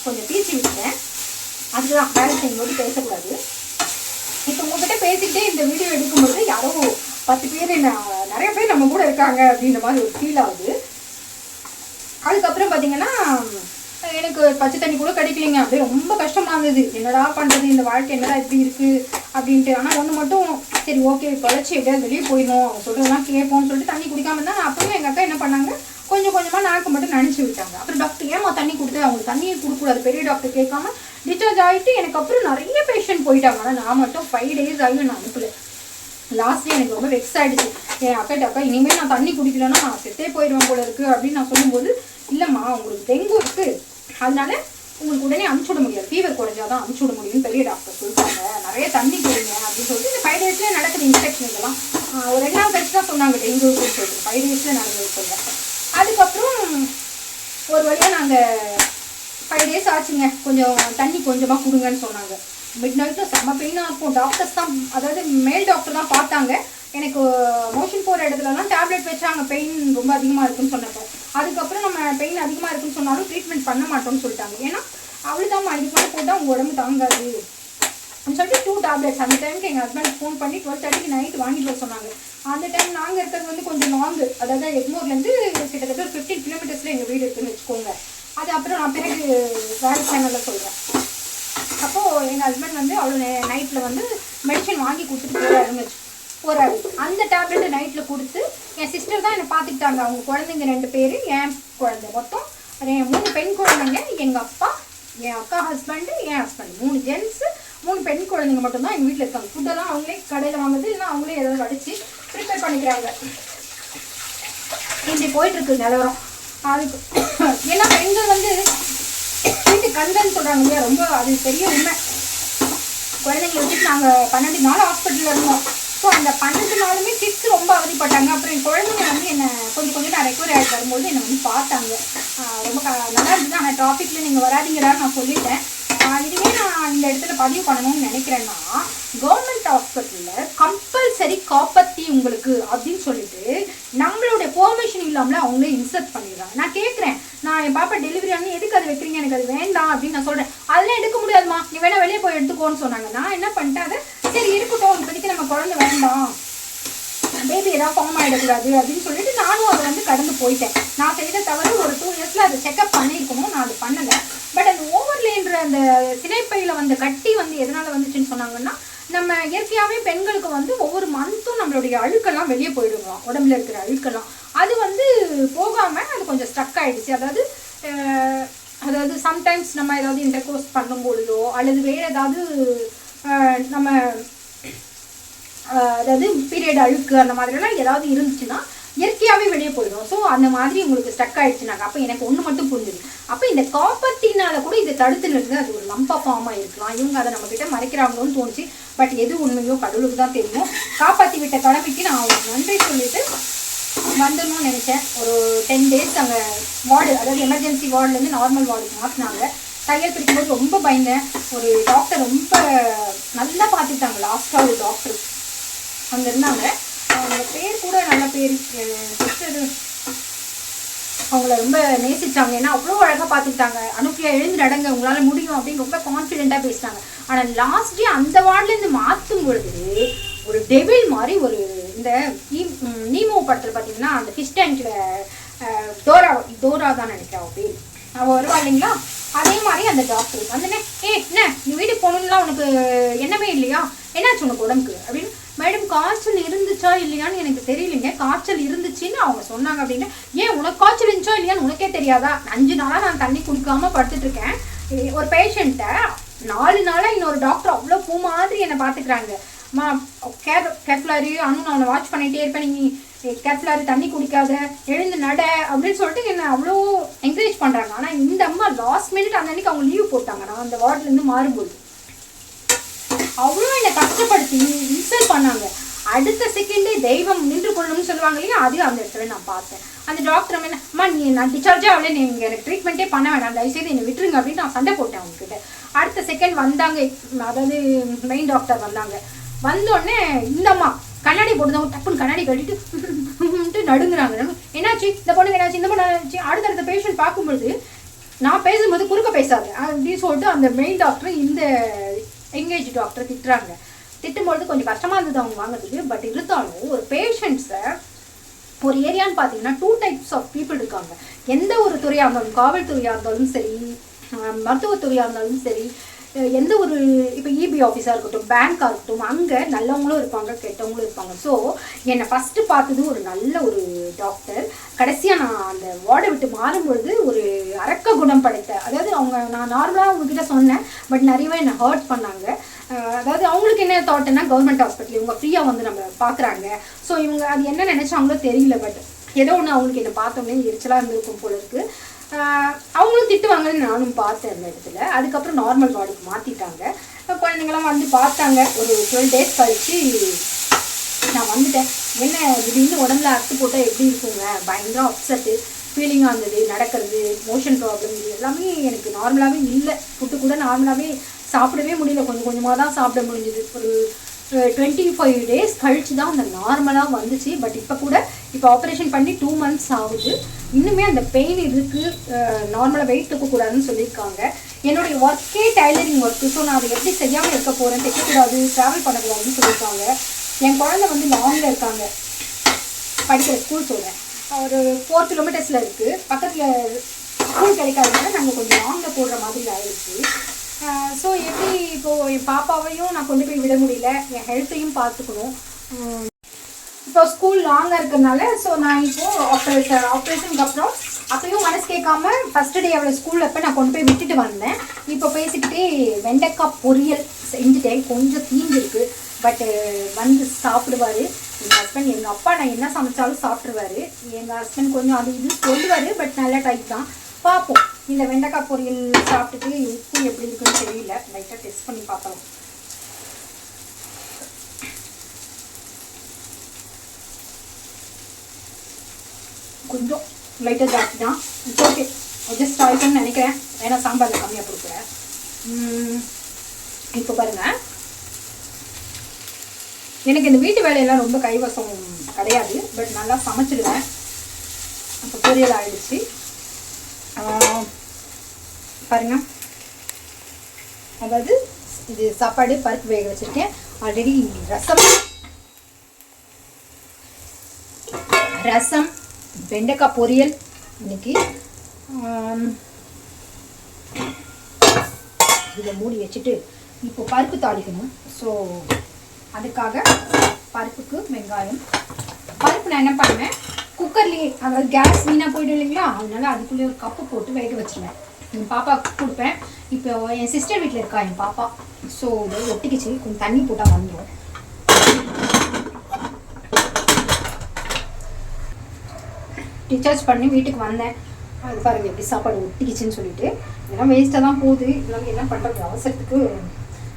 கொஞ்சம் பீச்சு விட்டேன். அதுதான் வேலை செய்யும்போது பேசக்கூடாது. இப்போ உங்ககிட்ட பேசிக்கிட்டே இந்த வீடியோ எடுக்கும்போது யாரோ 10 பேர் நிறைய பேர் நம்ம கூட இருக்காங்க அப்படின்ற மாதிரி ஒரு ஃபீல் ஆகுது. அதுக்கப்புறம் பார்த்தீங்கன்னா எனக்கு பச்சை தண்ணி கூட கிடைக்கலைங்க. அப்படியே ரொம்ப கஷ்டமாக இருந்தது. என்னடா பண்ணுறது, இந்த வாழ்க்கை என்னடா இப்படி இருக்குது அப்படின்ட்டு. ஆனால் ஒன்று மட்டும் சரி ஓகே பொழைச்சி எப்படியாவது வெளியே போயிடணும், அவங்க சொல்கிறதெல்லாம் கேட்போம்னு சொல்லிட்டு தண்ணி குடிக்காமல் இருந்தால் நான் அப்பவே எங்கள் அக்கா என்ன பண்ணாங்க கொஞ்சம் கொஞ்சமாக நாக்கு மட்டும் நினச்சி விட்டாங்க. அப்புறம் டாக்டர் ஏமா தண்ணி கொடுத்து அவங்களுக்கு தண்ணியை கொடுக்கூடாது பெரிய டாக்டர் கேட்காம டிஸ்சார்ஜ் ஆகிட்டு எனக்கு அப்புறம் நிறைய பேஷண்ட் போயிட்டாங்க. ஆனால் நான் மட்டும் 5 டேஸ் ஆகியும் நான் அனுப்பலை. லாஸ்ட்லேயே எனக்கு ரொம்ப வெக்ஸ் ஆகிடுச்சு. என் அக்கா இனிமேல் நான் தண்ணி குடிக்கலன்னா நான் செத்தே போயிடுவேன் போல இருக்குது அப்படின்னு நான் சொல்லும்போது இல்லைம்மா உங்களுக்கு டெங்கு இருக்குது, அதனால உங்களுக்கு உடனே அனுப்பிச்சு விட முடியாது, ஃபீவர் குறைஞ்சாதான் அனுப்பிச்சு விட முடியும்னு பெரிய டாக்டர் சொல்லிட்டாங்க. நிறைய தண்ணி குடிங்க அப்படின்னு சொல்லிட்டு இந்த 5 டேஸ்லேயே நடக்குது இன்ஃபெக்ஷன். இதெல்லாம் ஒரு 2ஆவது கழிச்சு தான் சொன்னாங்க டெங்குன்னு சொல்லிட்டு 5 டேஸில் நடந்தது சொன்னேன். அதுக்கப்புறம் ஒரு வழியாக நாங்கள் 5 டேஸ் ஆச்சுங்க. கொஞ்சம் தண்ணி கொஞ்சமாக கொடுங்கன்னு சொன்னாங்க. மிட் நைட்டில் செம்ம பெயினாக இருக்கும். டாக்டர்ஸ் தான் அதாவது மேல் டாக்டர் தான் பார்த்தாங்க. எனக்கு மோஷன் போகிற இடத்துலலாம் டேப்லெட் வச்சாங்க பெயின் ரொம்ப அதிகமாக இருக்குன்னு சொன்னப்போ. அதுக்கப்புறம் நம்ம பெயின் அதிகமாக இருக்குன்னு சொன்னாலும் ட்ரீட்மெண்ட் பண்ண மாட்டோம்னு சொல்லிட்டாங்க. ஏன்னா அவ்வளோதாம்மா இதுக்கு மேலே போட்டால் உங்கள் உடம்பு தாங்காது அப்படின்னு சொல்லிட்டு 2 டேப்லெட்ஸ் அந்த டைமுக்கு எங்கள் ஹஸ்பண்ட் ஃபோன் பண்ணி 12:30 நைட் வாங்கிட்டு வர சொன்னாங்க. அந்த டைம் நாங்கள் இருக்கிறது வந்து கொஞ்சம் லாங்கு, அதாவது எக்மோர்லேருந்து கிட்டத்தட்ட 15 கிலோமீட்டர்ஸில் எங்கள் வீடு இருக்குதுன்னு வச்சுக்கோங்க. அது அப்புறம் நான் பிறகு வேறு சேனலில் சொல்கிறேன். அப்போது எங்கள் ஹஸ்பண்ட் வந்து அவ்வளோ நைட்டில் வந்து மெடிசன் வாங்கி கொடுத்துட்டு போகிறாரு. அந்த டேப்லெட்டை நைட்டில் கொடுத்து என் சிஸ்டர் தான் என்னை பார்த்துக்கிட்டாங்க. அவங்க குழந்தைங்க 2 பேர், என் குழந்தை, மொத்தம் 3 பெண் குழந்தைங்க, எங்கள் அப்பா, என் அக்கா ஹஸ்பண்டு, என் ஹஸ்பண்ட், 3 ஜென்ஸு 3 பெண் குழந்தைங்க மட்டும்தான் எங்கள் வீட்டில் இருக்காங்க. ஃபுட்டெல்லாம் அவங்களே கடையில் வாங்குறது, இல்லைன்னா அவங்களே ஏதாவது அடித்து ப்ரிப்பேர் பண்ணிக்கிறாங்க. இப்படி போயிட்டுருக்கு நிலவரம். அதுக்கு ஏன்னா பெண்கள் வந்து வீட்டு கண்கள்னு சொல்கிறாங்க இல்லையா, ரொம்ப அது பெரிய உண்மை. குழந்தைங்களை வச்சுட்டு நாங்கள் 12 நாள் ஹாஸ்பிட்டலில் இருந்தோம். ஸோ அந்த 12 நாளுமே கிட்ஸ் ரொம்ப அவதிப்பட்டாங்க. அப்புறம் என் குழந்தைங்க வந்து என்னை கொஞ்சம் நான் ரெக்கவர் ஆகிட்டு வரும்போது என்னை வந்து பார்த்தாங்க. ரொம்ப நல்லா இருந்தது. ஆனால் டாப்பிக்கில் நீங்கள் வராதிங்கிறான்னு நான் சொல்லிட்டேன். இதுவே நான் இந்த இடத்துல பதிவு பண்ணணும்னு நினைக்கிறேன்னா, கவர்மெண்ட் ஹாஸ்பிட்டலில் கம்பல்சரி காப்பாற்றி உங்களுக்கு அப்படின்னு சொல்லிட்டு நம்மளுடைய பெர்மிஷன் இல்லாமல் அவங்களே இன்சர்ட் பண்ணிடுறாங்க. நான் கேட்குறேன், நான் என் பாப்பா டெலிவரி ஆனு எதுக்கு அது வைக்கிறீங்க, எனக்கு அது வேண்டாம் அப்படின்னு நான் சொல்கிறேன். அதெல்லாம் எடுக்க முடியாதுமா, நீ வேணா வெளியே போய் எடுத்துக்கோன்னு சொன்னாங்க. நான் என்ன பண்ணிட்டேன், அதை சரி இருக்கட்டும், இப்போதைக்கு நம்ம குழந்தை வேண்டாம், பேபி ஏதாவது ஃபார்ம் ஆகிடக்கூடாது அப்படின்னு சொல்லிட்டு நானும் அதை வந்து கடந்து போயிட்டேன். நான் செய்த தவிர ஒரு 2 இயர்ஸில் அதை செக்அப் பண்ணியிருக்கணும், நான் அது பண்ணலை. பட் அந்த ஓவர்லேன்ற அந்த சினைப்பையில் வந்து கட்டி வந்து எதனால் வந்துச்சுன்னு சொன்னாங்கன்னா, நம்ம இயற்கையாகவே பெண்களுக்கு வந்து ஒவ்வொரு மந்த்தும் நம்மளுடைய அழுக்கெல்லாம் வெளியே போயிடுவோம், உடம்புல இருக்கிற அழுக்கெல்லாம். அது வந்து போகாமல் அது கொஞ்சம் ஸ்டக் ஆகிடுச்சு. அதாவது சம்டைம்ஸ் நம்ம ஏதாவது இன்டர்கோர்ஸ் பண்ணும்பொழுதோ அல்லது வேறு ஏதாவது நம்ம அதாவது பீரியட் அழுக்கு அந்த மாதிரிலாம் ஏதாவது இருந்துச்சுன்னா இயற்கையாகவே வெளியே போயிடும். ஸோ அந்த மாதிரி உங்களுக்கு ஸ்டக் ஆகிடுச்சுனாங்க. அப்போ எனக்கு ஒன்று மட்டும் புரிஞ்சுது, அப்போ இந்த காப்பர்ட்டினால கூட இதை தடுத்து நிறுத்து அது ஒரு லம்பா ஃபார்மாக இருக்கலாம், இவங்க அதை நம்மக்கிட்ட மறைக்கிறாங்களோன்னு தோணுச்சு. பட் எது உண்மையோ கடவுளுக்கு தான் தெரியும். காப்பாற்றி விட்ட கடமைக்கு நான் அவங்களுக்கு நன்றி சொல்லிட்டு வந்துடணும்னு நினச்சேன். ஒரு 10 days அங்கே வார்டு, அதாவது எமர்ஜென்சி வார்டுலேருந்து நார்மல் வார்டுக்கு மாற்றினாங்க. தையல் பிடிக்கும்போது ரொம்ப பயந்தேன். ஒரு டாக்டர் ரொம்ப நல்லா பார்த்துட்டாங்க. லாஸ்ட்டாக ஒரு டாக்டர் அங்கே இருந்தாங்க. அவங்க பேர் கூட நல்ல பேர், சிஸ்டர். அவங்கள ரொம்ப நேசித்தாங்க. ஏன்னா அவ்வளோ அழகாக பார்த்துக்கிட்டாங்க. அனுப்பியா எழுந்து நடங்க, உங்களால் முடியும் அப்படின்னு ரொம்ப கான்ஃபிடென்ட்டாக பேசிட்டாங்க. ஆனால் லாஸ்ட் டே அந்த வார்டுலேருந்து மாற்றும் பொழுது ஒரு டெவில் மாதிரி ஒரு இந்த நீமோ படத்தில் பார்த்தீங்கன்னா அந்த ஃபிஷ் டேங்கில் டோரா தான் நினைக்கிறேன் அவள் பேர், அவள் வருவா இல்லைங்களா, அதே மாதிரி அந்த டாக்டர் வந்துனே, என்ன நீ வீட்டுக்கு போகணுன்னா உனக்கு என்னமே இல்லையா, என்னாச்சு உனக்கு உடம்புக்கு அப்படின்னு. மேடம் காய்ச்சல் இருந்துச்சா இல்லையான்னு எனக்கு தெரியலைங்க, காய்ச்சல் இருந்துச்சுன்னு அவங்க சொன்னாங்க அப்படின்னு. ஏன் உனக்கு காய்ச்சல் இருந்துச்சா இல்லையான்னு உனக்கே தெரியாதா, 5 நாளாக நான் தண்ணி குடிக்காமல் படுத்துட்ருக்கேன். ஒரு பேஷண்ட்டை 4 நாளாக இன்னொரு டாக்டர் அவ்வளோ பூ மாதிரி என்னை பார்த்துக்கிறாங்க. அம்மா கேர்ஃபுல்லாரு அனு, நான் அவனை வாட்ச் பண்ணிகிட்டே இருப்பேன், நீ கேர்ஃபுல்லாரு தண்ணி குடிக்காத, எழுந்து நட அப்படின்னு சொல்லிட்டு என்னை அவ்வளோ என்கரேஜ் பண்ணுறாங்க. ஆனால் இந்த அம்மா லாஸ்ட் மினிட் அந்த அன்னைக்கு அவங்க லீவ் போட்டாங்க. நான் அந்த வார்டுலேருந்து மாறும்போது அவ்வளோ என்னை கஷ்டப்படுத்தி இன்சல்ட் பண்ணாங்க. அடுத்த செகண்டே தெய்வம் நின்று கொள்ளணும்னு சொல்லுவாங்க இல்லையா, அது அந்த இடத்துல நான் பார்த்தேன். அந்த டாக்டர் அம்மா நான் டிஸ்சார்ஜே ஆகல, நீங்கள் எனக்கு ட்ரீட்மெண்ட்டே பண்ண வேணாம், தயவுசெய்து என்னை விட்டுருங்க அப்படின்னு நான் சண்டை போட்டேன் அவங்ககிட்ட. அடுத்த செகண்ட் வந்தாங்க, அதாவது மெயின் டாக்டர் வந்தாங்க. வந்தோடனே இந்த அம்மா கண்ணாடி போட்டுதான் டப்புன்னு கண்ணாடி கட்டிட்டு நடுங்குறாங்க. என்னாச்சு இந்த பொண்ணுக்கு, என்னாச்சு இந்த பொண்ணு என்னாச்சு. அடுத்தடுத்த பேஷண்ட் பார்க்கும்பொழுது நான் பேசும்போது குறுக்க பேசாது அப்படின்னு சொல்லிட்டு அந்த மெயின் டாக்டர் இந்த எங்கேஜ் டாக்டர் திட்டுறாங்க. திட்டும்பொழுது கொஞ்சம் கஷ்டமாக இருந்தது அவங்க வாங்கிறதுக்கு. பட் இருந்தாலும் ஒரு பேஷண்ட்ஸை ஒரு ஏரியான்னு பார்த்தீங்கன்னா 2 types ஆஃப் பீப்புள் இருக்காங்க. எந்த ஒரு துறையாக இருந்தாலும், காவல்துறையாக இருந்தாலும் சரி, மருத்துவத்துறையாக இருந்தாலும் சரி, எந்த ஒரு இப்போ இபி ஆஃபீஸாக இருக்கட்டும், பேங்காக இருக்கட்டும், அங்கே நல்லவங்களும் இருப்பாங்க, கெட்டவங்களும் இருப்பாங்க. ஸோ என்னை ஃபஸ்ட்டு பார்த்தது ஒரு நல்ல ஒரு டாக்டர். கடைசியாக நான் அந்த வார்டை விட்டு மாறும்பொழுது ஒரு அரக்க குணம் படைத்த, அதாவது அவங்க நான் நார்மலாக அவங்கக்கிட்ட சொன்னேன், பட் நிறையவே என்னை ஹர்ட் பண்ணாங்க. அதாவது அவங்களுக்கு என்ன தாட்னா, கவர்மெண்ட் ஹாஸ்பிட்டல் இவங்க ஃப்ரீயாக வந்து நம்ம பார்க்குறாங்க, ஸோ இவங்க அது என்ன நினச்சாங்களோ தெரியல. பட் ஏதோ ஒன்று அவங்களுக்கு என்னை பார்த்தோன்னே எரிச்சலாக இருந்திருக்கும் போல இருக்குது. அவங்களும் திட்டுவாங்கன்னு நானும் பார்த்தேன் அந்த இடத்துல. அதுக்கப்புறம் நார்மல் வார்டுக்கு மாற்றிட்டாங்க. குழந்தைங்களாம் வந்து பார்த்தாங்க. ஒரு 12 days கழிச்சு நான் வந்துட்டேன். என்ன திடீர்னு உடம்புல அறுத்து போட்டால் எப்படி இருக்குங்க, பயங்கர அப்செட்டு ஃபீலிங்காக இருந்தது. நடக்கிறது, மோஷன் ப்ராப்ளம், இது எல்லாமே எனக்கு நார்மலாகவே இல்லை. ஃபுட்டு கூட நார்மலாகவே சாப்பிடவே முடியல, கொஞ்சம் கொஞ்சமாக தான் சாப்பிட முடிஞ்சுது. ஒரு 25 days கழிச்சு தான் அந்த நார்மலாக வந்துச்சு. பட் இப்போ ஆப்ரேஷன் பண்ணி 2 months ஆகுது. இன்னுமே அந்த பெயின் இருக்குது. நார்மலாக வெயிட் தூக்கக்கூடாதுன்னு சொல்லியிருக்காங்க. என்னுடைய ஒர்க்கே டைலரிங் ஒர்க்கு. ஸோ நான் அதை எப்படி செய்யாமல் இருக்க போகிறேன், தைக்கக்கூடாது, ட்ராவல் பண்ணக்கூடாதுன்னு சொல்லியிருக்காங்க. என் குழந்தை வந்து லாங்கில் இருக்காங்க, படிக்கிற ஸ்கூல் சொல்கிறேன், ஒரு 4 kilometers இருக்குது. பக்கத்தில் ஸ்கூல் கிடைக்காதனால நாங்கள் கொஞ்சம் லாங்கில் போடுற மாதிரி ஆயிடுச்சு. ஸோ எப்படி இப்போது என் பாப்பாவையும் நான் கொண்டு போய் விட முடியல, என் ஹெல்த்தையும் பார்த்துக்கணும். இப்போ ஸ்கூல் லாங்காக இருக்கிறதுனால ஸோ நான் இப்போது ஆப்ரேஷனுக்கு அப்புறம் அப்பயும் மனசு கேட்காம ஃபஸ்ட்டு டே அவளை ஸ்கூலில் இப்போ நான் கொண்டு போய் விட்டுட்டு வந்தேன். இப்போ பேசிக்கிட்டே வெண்டைக்காய் பொரியல் செஞ்சுட்டேன். கொஞ்சம் தீஞ்சிருக்கு, பட்டு வந்து சாப்பிடுவார் எங்கள் ஹஸ்பண்ட். எங்கள் அப்பா நான் என்ன சமைச்சாலும் சாப்பிட்ருவாரு. எங்கள் ஹஸ்பண்ட் கொஞ்சம் அது இது சொல்லுவார், பட் நல்ல டைப் தான். பார்ப்போம், இந்த வெண்டைக்காய் பொரியல் சாப்பிட்டுட்டு உப்பு எப்படி இருக்குன்னு தெரியல. லைட்டாக டெஸ்ட் பண்ணி பார்க்கலாம். கொஞ்சம் லைட்டாக ஜாஸ்தி தான். இட்ஸ் ஓகே, அட்ஜஸ்ட் ஆகிக்கும்னு நினைக்கிறேன். ஏன்னா சாம்பாரில் கம்மியாக கொடுக்குறேன். இப்போ பாருங்கள், எனக்கு இந்த வீட்டு வேலையெல்லாம் ரொம்ப கைவசம் கிடையாது, பட் நல்லா சமைச்சிடுவேன். அப்போ பொரியல் ஆகிடுச்சு பாருங்கள். அதாவது இது சாப்பாடு பருப்பு வேக வச்சுருக்கேன். ஆல்ரெடி ரசம் வெண்டைக்காய் பொரியல் இன்னைக்கு. இதை மூடி வச்சுட்டு இப்போ பருப்பு தாளிக்கணும். ஸோ அதுக்காக பருப்புக்கு வெங்காயம். பருப்பு நான் என்ன பண்ணுவேன், குக்கர்லேயே, அதாவது கேஸ் வீணாக போய்டும் இல்லைங்களா, அதனால அதுக்குள்ளேயே ஒரு கப்பு போட்டு வேக வச்சுருவேன். என் பாப்பாவுக்கு கொடுப்பேன். இப்போ என் சிஸ்டர் வீட்டில் இருக்கா என் பாப்பா. ஸோ இதை ஒட்டிக்கிச்சு, கொஞ்சம் தண்ணி போட்டால் வந்துடும். டிஸ்சார்ஜ் பண்ணி வீட்டுக்கு வந்தேன். அது பாருங்கள் எப்படி சாப்பாடு ஒட்டிக்கிச்சுன்னு சொல்லிட்டு. இதெல்லாம் வேஸ்ட்டாக தான் போகுது. இதெல்லாம் என்ன பண்ணுறது, அவசரத்துக்கு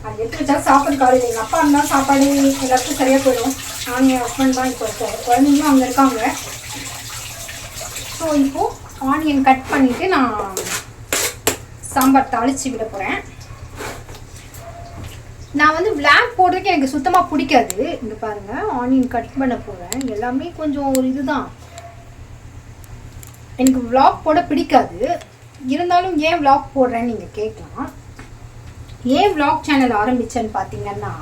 அது எடுத்து வச்சாலும் சாப்பாடு காலையில் எங்கள் அப்பா இருந்தால் சாப்பாடு எல்லாத்துக்கும் சரியாக போயிடும். நானும் என் ஹஸ்பண்ட் தான் இப்போ இருக்கோம், குழந்தைங்களும் அங்கே இருக்காங்க. ஸோ இப்போது ஆனியன் கட் பண்ணிவிட்டு நான் சாம்பார் தாளித்து விட போகிறேன். நான் வந்து விளாக் போடுறதுக்கு எனக்கு சுத்தமாக பிடிக்காது. இங்கே பாருங்கள், ஆனியன் கட் பண்ண போகிறேன். எல்லாமே கொஞ்சம் ஒரு இதுதான், எனக்கு விளாக் போட பிடிக்காது. இருந்தாலும் ஏன் விளாக் போடுறேன்னு நீங்கள் கேட்கலாம். ஏன் விளாக் சேனல் ஆரம்பித்தேன்னு பார்த்தீங்கன்னா,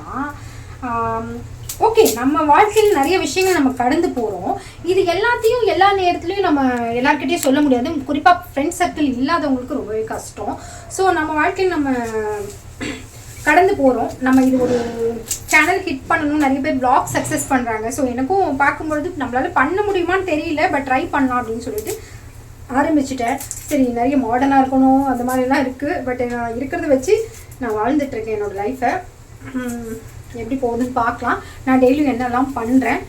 ஓகே, நம்ம வாழ்க்கையில் நிறைய விஷயங்கள் நம்ம கடந்து போகிறோம். இது எல்லாத்தையும் எல்லா நேரத்துலையும் நம்ம எல்லாருக்கிட்டையும் சொல்ல முடியாது. குறிப்பாக ஃப்ரெண்ட்ஸ் சர்க்கிள் இல்லாதவங்களுக்கு ரொம்பவே கஷ்டம். ஸோ நம்ம வாழ்க்கையில் நம்ம கடந்து போகிறோம். நம்ம இது ஒரு சேனல் ஹிட் பண்ணணும், நிறைய பேர் விளாக் சக்ஸஸ் பண்ணுறாங்க. ஸோ எனக்கும் பார்க்கும்பொழுது நம்மளால் பண்ண முடியுமான்னு தெரியல, பட் ட்ரை பண்ணலாம் அப்படின்னு சொல்லிட்டு ஆரம்பிச்சிட்டேன். சரி, நிறைய மாடர்னாக இருக்கணும் அந்த மாதிரிலாம் இருக்குது, பட் நான் இருக்கிறத வச்சு நான் வாழ்ந்துட்டுருக்கேன் என்னோடய லைஃப்பை. எப்படி போகுதுன்னு பார்க்கலாம். நான் டெய்லியும் என்னெல்லாம் பண்ணுறேன்,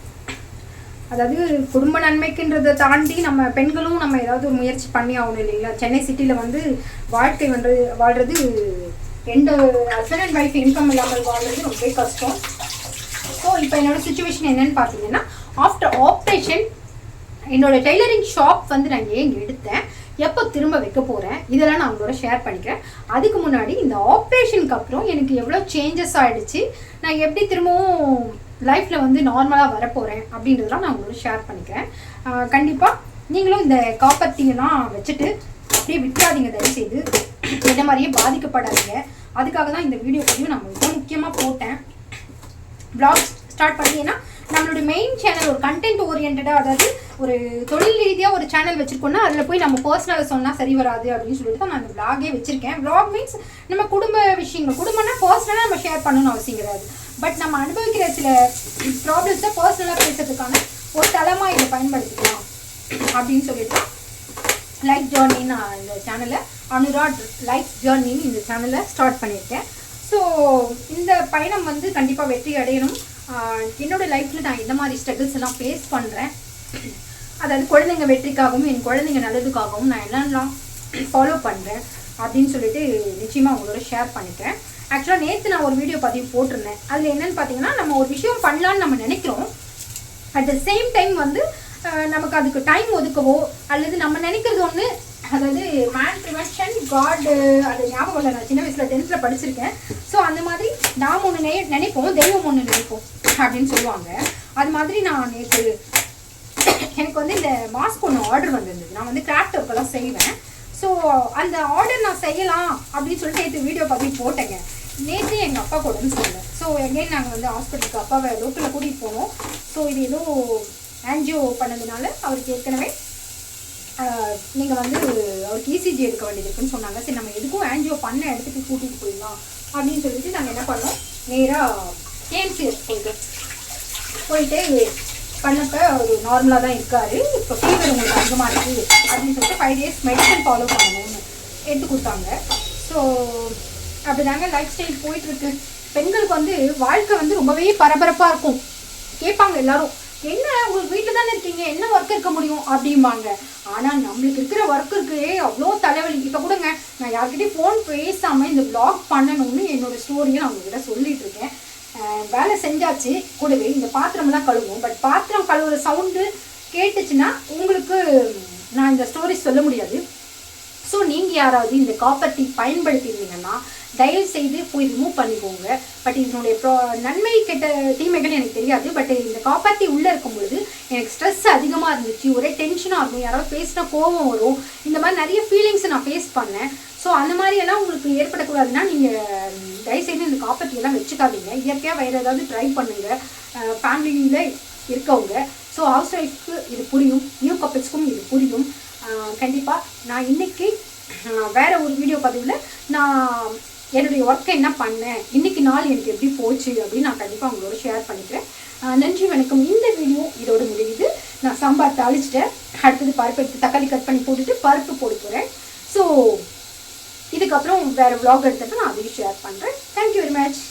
அதாவது குடும்ப நன்மைக்குன்றதை தாண்டி நம்ம பெண்களும் நம்ம ஏதாவது ஒரு முயற்சி பண்ணி ஆகணும் இல்லைங்களா. சென்னை சிட்டியில் வந்து வாழ்க்கை வாழ்கிறது, ரெண்டு ஹஸ்பண்ட் அண்ட் ஒய்ஃப் இன்கம் இல்லாமல் வாழ்கிறது ரொம்ப கஷ்டம். ஸோ இப்போ என்னோடய சுச்சுவேஷன் என்னென்னு பார்த்தீங்கன்னா, ஆஃப்டர் ஆப்ரேஷன் என்னோடய டெய்லரிங் ஷாப் வந்து நான் ஏன் எடுத்தேன், எப்போ திரும்ப வைக்க போகிறேன், இதெல்லாம் நான் உங்களோட ஷேர் பண்ணிக்கிறேன். அதுக்கு முன்னாடி இந்த ஆப்ரேஷனுக்கு அப்புறம் எனக்கு எவ்வளோ சேஞ்சஸ் ஆகிடுச்சு, நான் எப்படி திரும்பவும் லைஃப்பில் வந்து நார்மலாக வரப்போகிறேன் அப்படின்றதெல்லாம் நான் உங்களோட ஷேர் பண்ணிக்கிறேன். கண்டிப்பாக நீங்களும் இந்த காப்பர்த்திங்கெல்லாம் வச்சுட்டு அப்படியே விட்டுறாதீங்க, தயவுசெய்து இந்த மாதிரியே பாதிக்கப்படாதீங்க. அதுக்காக தான் இந்த வீடியோ பதிவு நான் ரொம்ப முக்கியமாக போட்டேன். ப்ளாக் ஸ்டார்ட் பண்ணீங்கன்னா நம்மளோட மெயின் சேனல் ஒரு கண்டென்ட் ஓரியன்டாக, அதாவது ஒரு தொழில் ரீதியாக ஒரு சேனல் வச்சுருக்கோன்னா அதில் போய் நம்ம பர்சனலாக சொன்னால் சரி வராது அப்படின்னு சொல்லிட்டு தான் நான் இந்த விளாகே வச்சுருக்கேன். விளாக் மீன்ஸ் நம்ம குடும்ப விஷயங்கள், குடும்பம்னா பர்சனலாக நம்ம ஷேர் பண்ணணும்னு அவசியம் கிடையாது. பட் நம்ம அனுபவிக்கிற சில ப்ராப்ளம்ஸை பர்சனலாக பேசுறதுக்கான ஒரு தளமாக இதை பயன்படுத்திக்கலாம் அப்படின்னு சொல்லிட்டு லைஃப் ஜேர்னி நான் இந்த சேனலை அனுராட் லைஃப் ஜேர்னின்னு இந்த சேனலை ஸ்டார்ட் பண்ணியிருக்கேன். ஸோ இந்த பயணம் வந்து கண்டிப்பாக வெற்றி அடையணும். என்னோடய லைஃப்பில் நான் இந்த மாதிரி ஸ்ட்ரகிள்ஸ் எல்லாம் ஃபேஸ் பண்ணுறேன். அதாவது குழந்தைங்க வெற்றிக்காகவும் என் குழந்தைங்க நல்லதுக்காகவும் நான் என்னெல்லாம் ஃபாலோ பண்ணுறேன் அப்படின்னு சொல்லிட்டு நிச்சயமாக உங்களோட ஷேர் பண்ணிக்கிறேன். ஆக்சுவலாக நேற்று நான் ஒரு வீடியோ பதிவு போட்டிருந்தேன். அதில் என்னென்னு பார்த்தீங்கன்னா, நம்ம ஒரு விஷயம் பண்ணலான்னு நம்ம நினைக்கிறோம், அட் த சேம் டைம் வந்து நமக்கு அதுக்கு டைம் ஒதுக்கவோ அல்லது நம்ம நினைக்கிறது ஒன்று, அதாவது மேன் ப்ரிவென்ஷன் காட், அது ஞாபகம் இல்லை, நான் சின்ன வயசில் 10th படிச்சிருக்கேன். ஸோ அந்த மாதிரி நாம் ஒன்று நினைப்போம், தெய்வம் ஒன்று நினைப்போம் அப்படின்னு சொல்லுவாங்க. அது மாதிரி நான் நேற்று எனக்கு வந்து இந்த மாஸ்க் ஒன்று ஆர்டர் வந்திருந்தது. நான் வந்து கிராஃப்ட் ஒர்க்கெல்லாம் செய்வேன். ஸோ அந்த ஆர்டர் நான் செய்யலாம் அப்படின்னு சொல்லிட்டு நேற்று வீடியோ பதிவு போட்டேங்க. நேற்று எங்கள் அப்பா கூடன்னு சொன்னேன். ஸோ எங்கேயும் நாங்கள் வந்து ஹாஸ்பிட்டலுக்கு அப்பாவை லோக்கலில் கூட்டிகிட்டு போனோம். ஸோ இது ஏதோ ஆன்ஜியோ பண்ணதுனால அவருக்கு ஏற்கனவே நீங்கள் வந்து அவருக்கு இசிஜி எடுக்க வேண்டியது இருக்குன்னு சொன்னாங்க. சரி, நம்ம எதுக்கும் ஆன்ஜியோ பண்ண இடத்துக்கு கூட்டிகிட்டு போயிடலாம் அப்படின்னு சொல்லிட்டு நாங்கள் என்ன பண்ணோம், நேராக கேஎம்சிஎஸ் போயிட்டு பண்ணப்போ ஒரு நார்மலாக தான் இருக்காரு. இப்போ ஃபீவர் உங்களுக்கு அதிகமாக இருக்குது அப்படின்னு சொல்லிட்டு 5 days மெடிசன் ஃபாலோ பண்ணணும்னு எடுத்து கொடுத்தாங்க. ஸோ ஸோ அப்படிதாங்க லைஃப் ஸ்டைல் போயிட்டுருக்கு. பெண்களுக்கு வந்து வாழ்க்கை வந்து ரொம்பவே பரபரப்பாக இருக்கும். கேட்பாங்க எல்லாரும், என்ன உங்களுக்கு வீட்டில் தானே இருக்கீங்க, என்ன ஒர்க் இருக்க முடியும் அப்படிம்பாங்க. ஆனால் நம்மளுக்கு இருக்கிற ஒர்க் இருக்கு அவ்வளோ தலைவலி. இப்போ கூடங்க நான் யார்கிட்டையும் ஃபோன் பேசாமல் இந்த vlog பண்ணணும்னு என்னோட ஸ்டோரியை நான் உங்ககிட்ட சொல்லிட்டு இருக்கேன். வேலை செஞ்சாச்சு, கூடவே இந்த பாத்திரம்லாம் கழுவும். பட் பாத்திரம் கழுவுற சவுண்டு கேட்டுச்சுன்னா உங்களுக்கு நான் இந்த ஸ்டோரி சொல்ல முடியாது. ஸோ நீங்கள் யாராவது இந்த காப்பர் டீ பயன்படுத்தியிருந்தீங்கன்னா தயவு செய்து போய் ரிமூவ் பண்ணிக்கோங்க. பட் இதனுடைய நன்மை கெட்ட தீமைகள் எனக்கு தெரியாது. பட் இந்த காப்பர் டீ உள்ளே இருக்கும்பொழுது எனக்கு ஸ்ட்ரெஸ் அதிகமாக இருந்துச்சு, ஒரே டென்ஷனாக இருக்கும், யாராவது பேசினா கோபம் வரும், இந்த மாதிரி நிறைய ஃபீலிங்ஸை நான் ஃபேஸ் பண்ணேன். ஸோ அந்த மாதிரியெல்லாம் உங்களுக்கு ஏற்படக்கூடாதுன்னா நீங்கள் தயவுசெய்து இந்த காப்பர் டீ எல்லாம் வச்சுக்காதீங்க. இயற்கையாக வேறு ஏதாவது ட்ரை பண்ணுங்கள். ஃபேமிலியில் இருக்கவங்க, ஸோ ஹவுஸ் ஒய்ஃப்க்கு இது புரியும், நியூ கப்பிள்ஸ்க்கும் இது புரியும். கண்டிப்பாக நான் இன்றைக்கி வேறு ஒரு வீடியோ பதிவில் நான் என்னுடைய ஒர்க்கை என்ன பண்ணேன், இன்றைக்கி நாள் எனக்கு எப்படி போச்சு அப்படின்னு நான் கண்டிப்பாக உங்களோட ஷேர் பண்ணிக்கிறேன். நன்றி, வணக்கம். இந்த வீடியோ இதோட முடியுது. நான் சாம்பார் தாளிச்சிட்டேன். அடுத்தது பருப்பு எடுத்து தக்காளி கட் பண்ணி போட்டுட்டு பருப்பு போட போகிறேன். ஸோ இதுக்கப்புறம் வேறு vlog எடுத்துட்டு நான் அதையும் ஷேர் பண்ணுறேன். Thank you very much.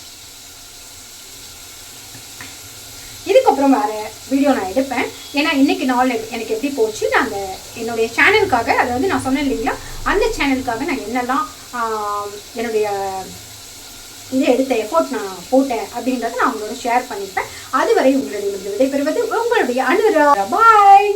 இதுக்கப்புறம் வேறு வீடியோ நான் எடுப்பேன். ஏன்னா இன்றைக்கி நாள் எனக்கு எப்படி போச்சு நான் என்னுடைய சேனலுக்காக, அதாவது நான் சொன்னேன் இல்லைங்களா, அந்த சேனலுக்காக நான் என்னெல்லாம் என்னுடைய இதை எடுத்த எஃபோர்ட் நான் போட்டேன் அப்படின்றத நான் உங்களோட ஷேர் பண்ணிப்பேன். அதுவரை உங்களுடைய விடைபெறுவது உங்களுடைய அனுரா. பாய்.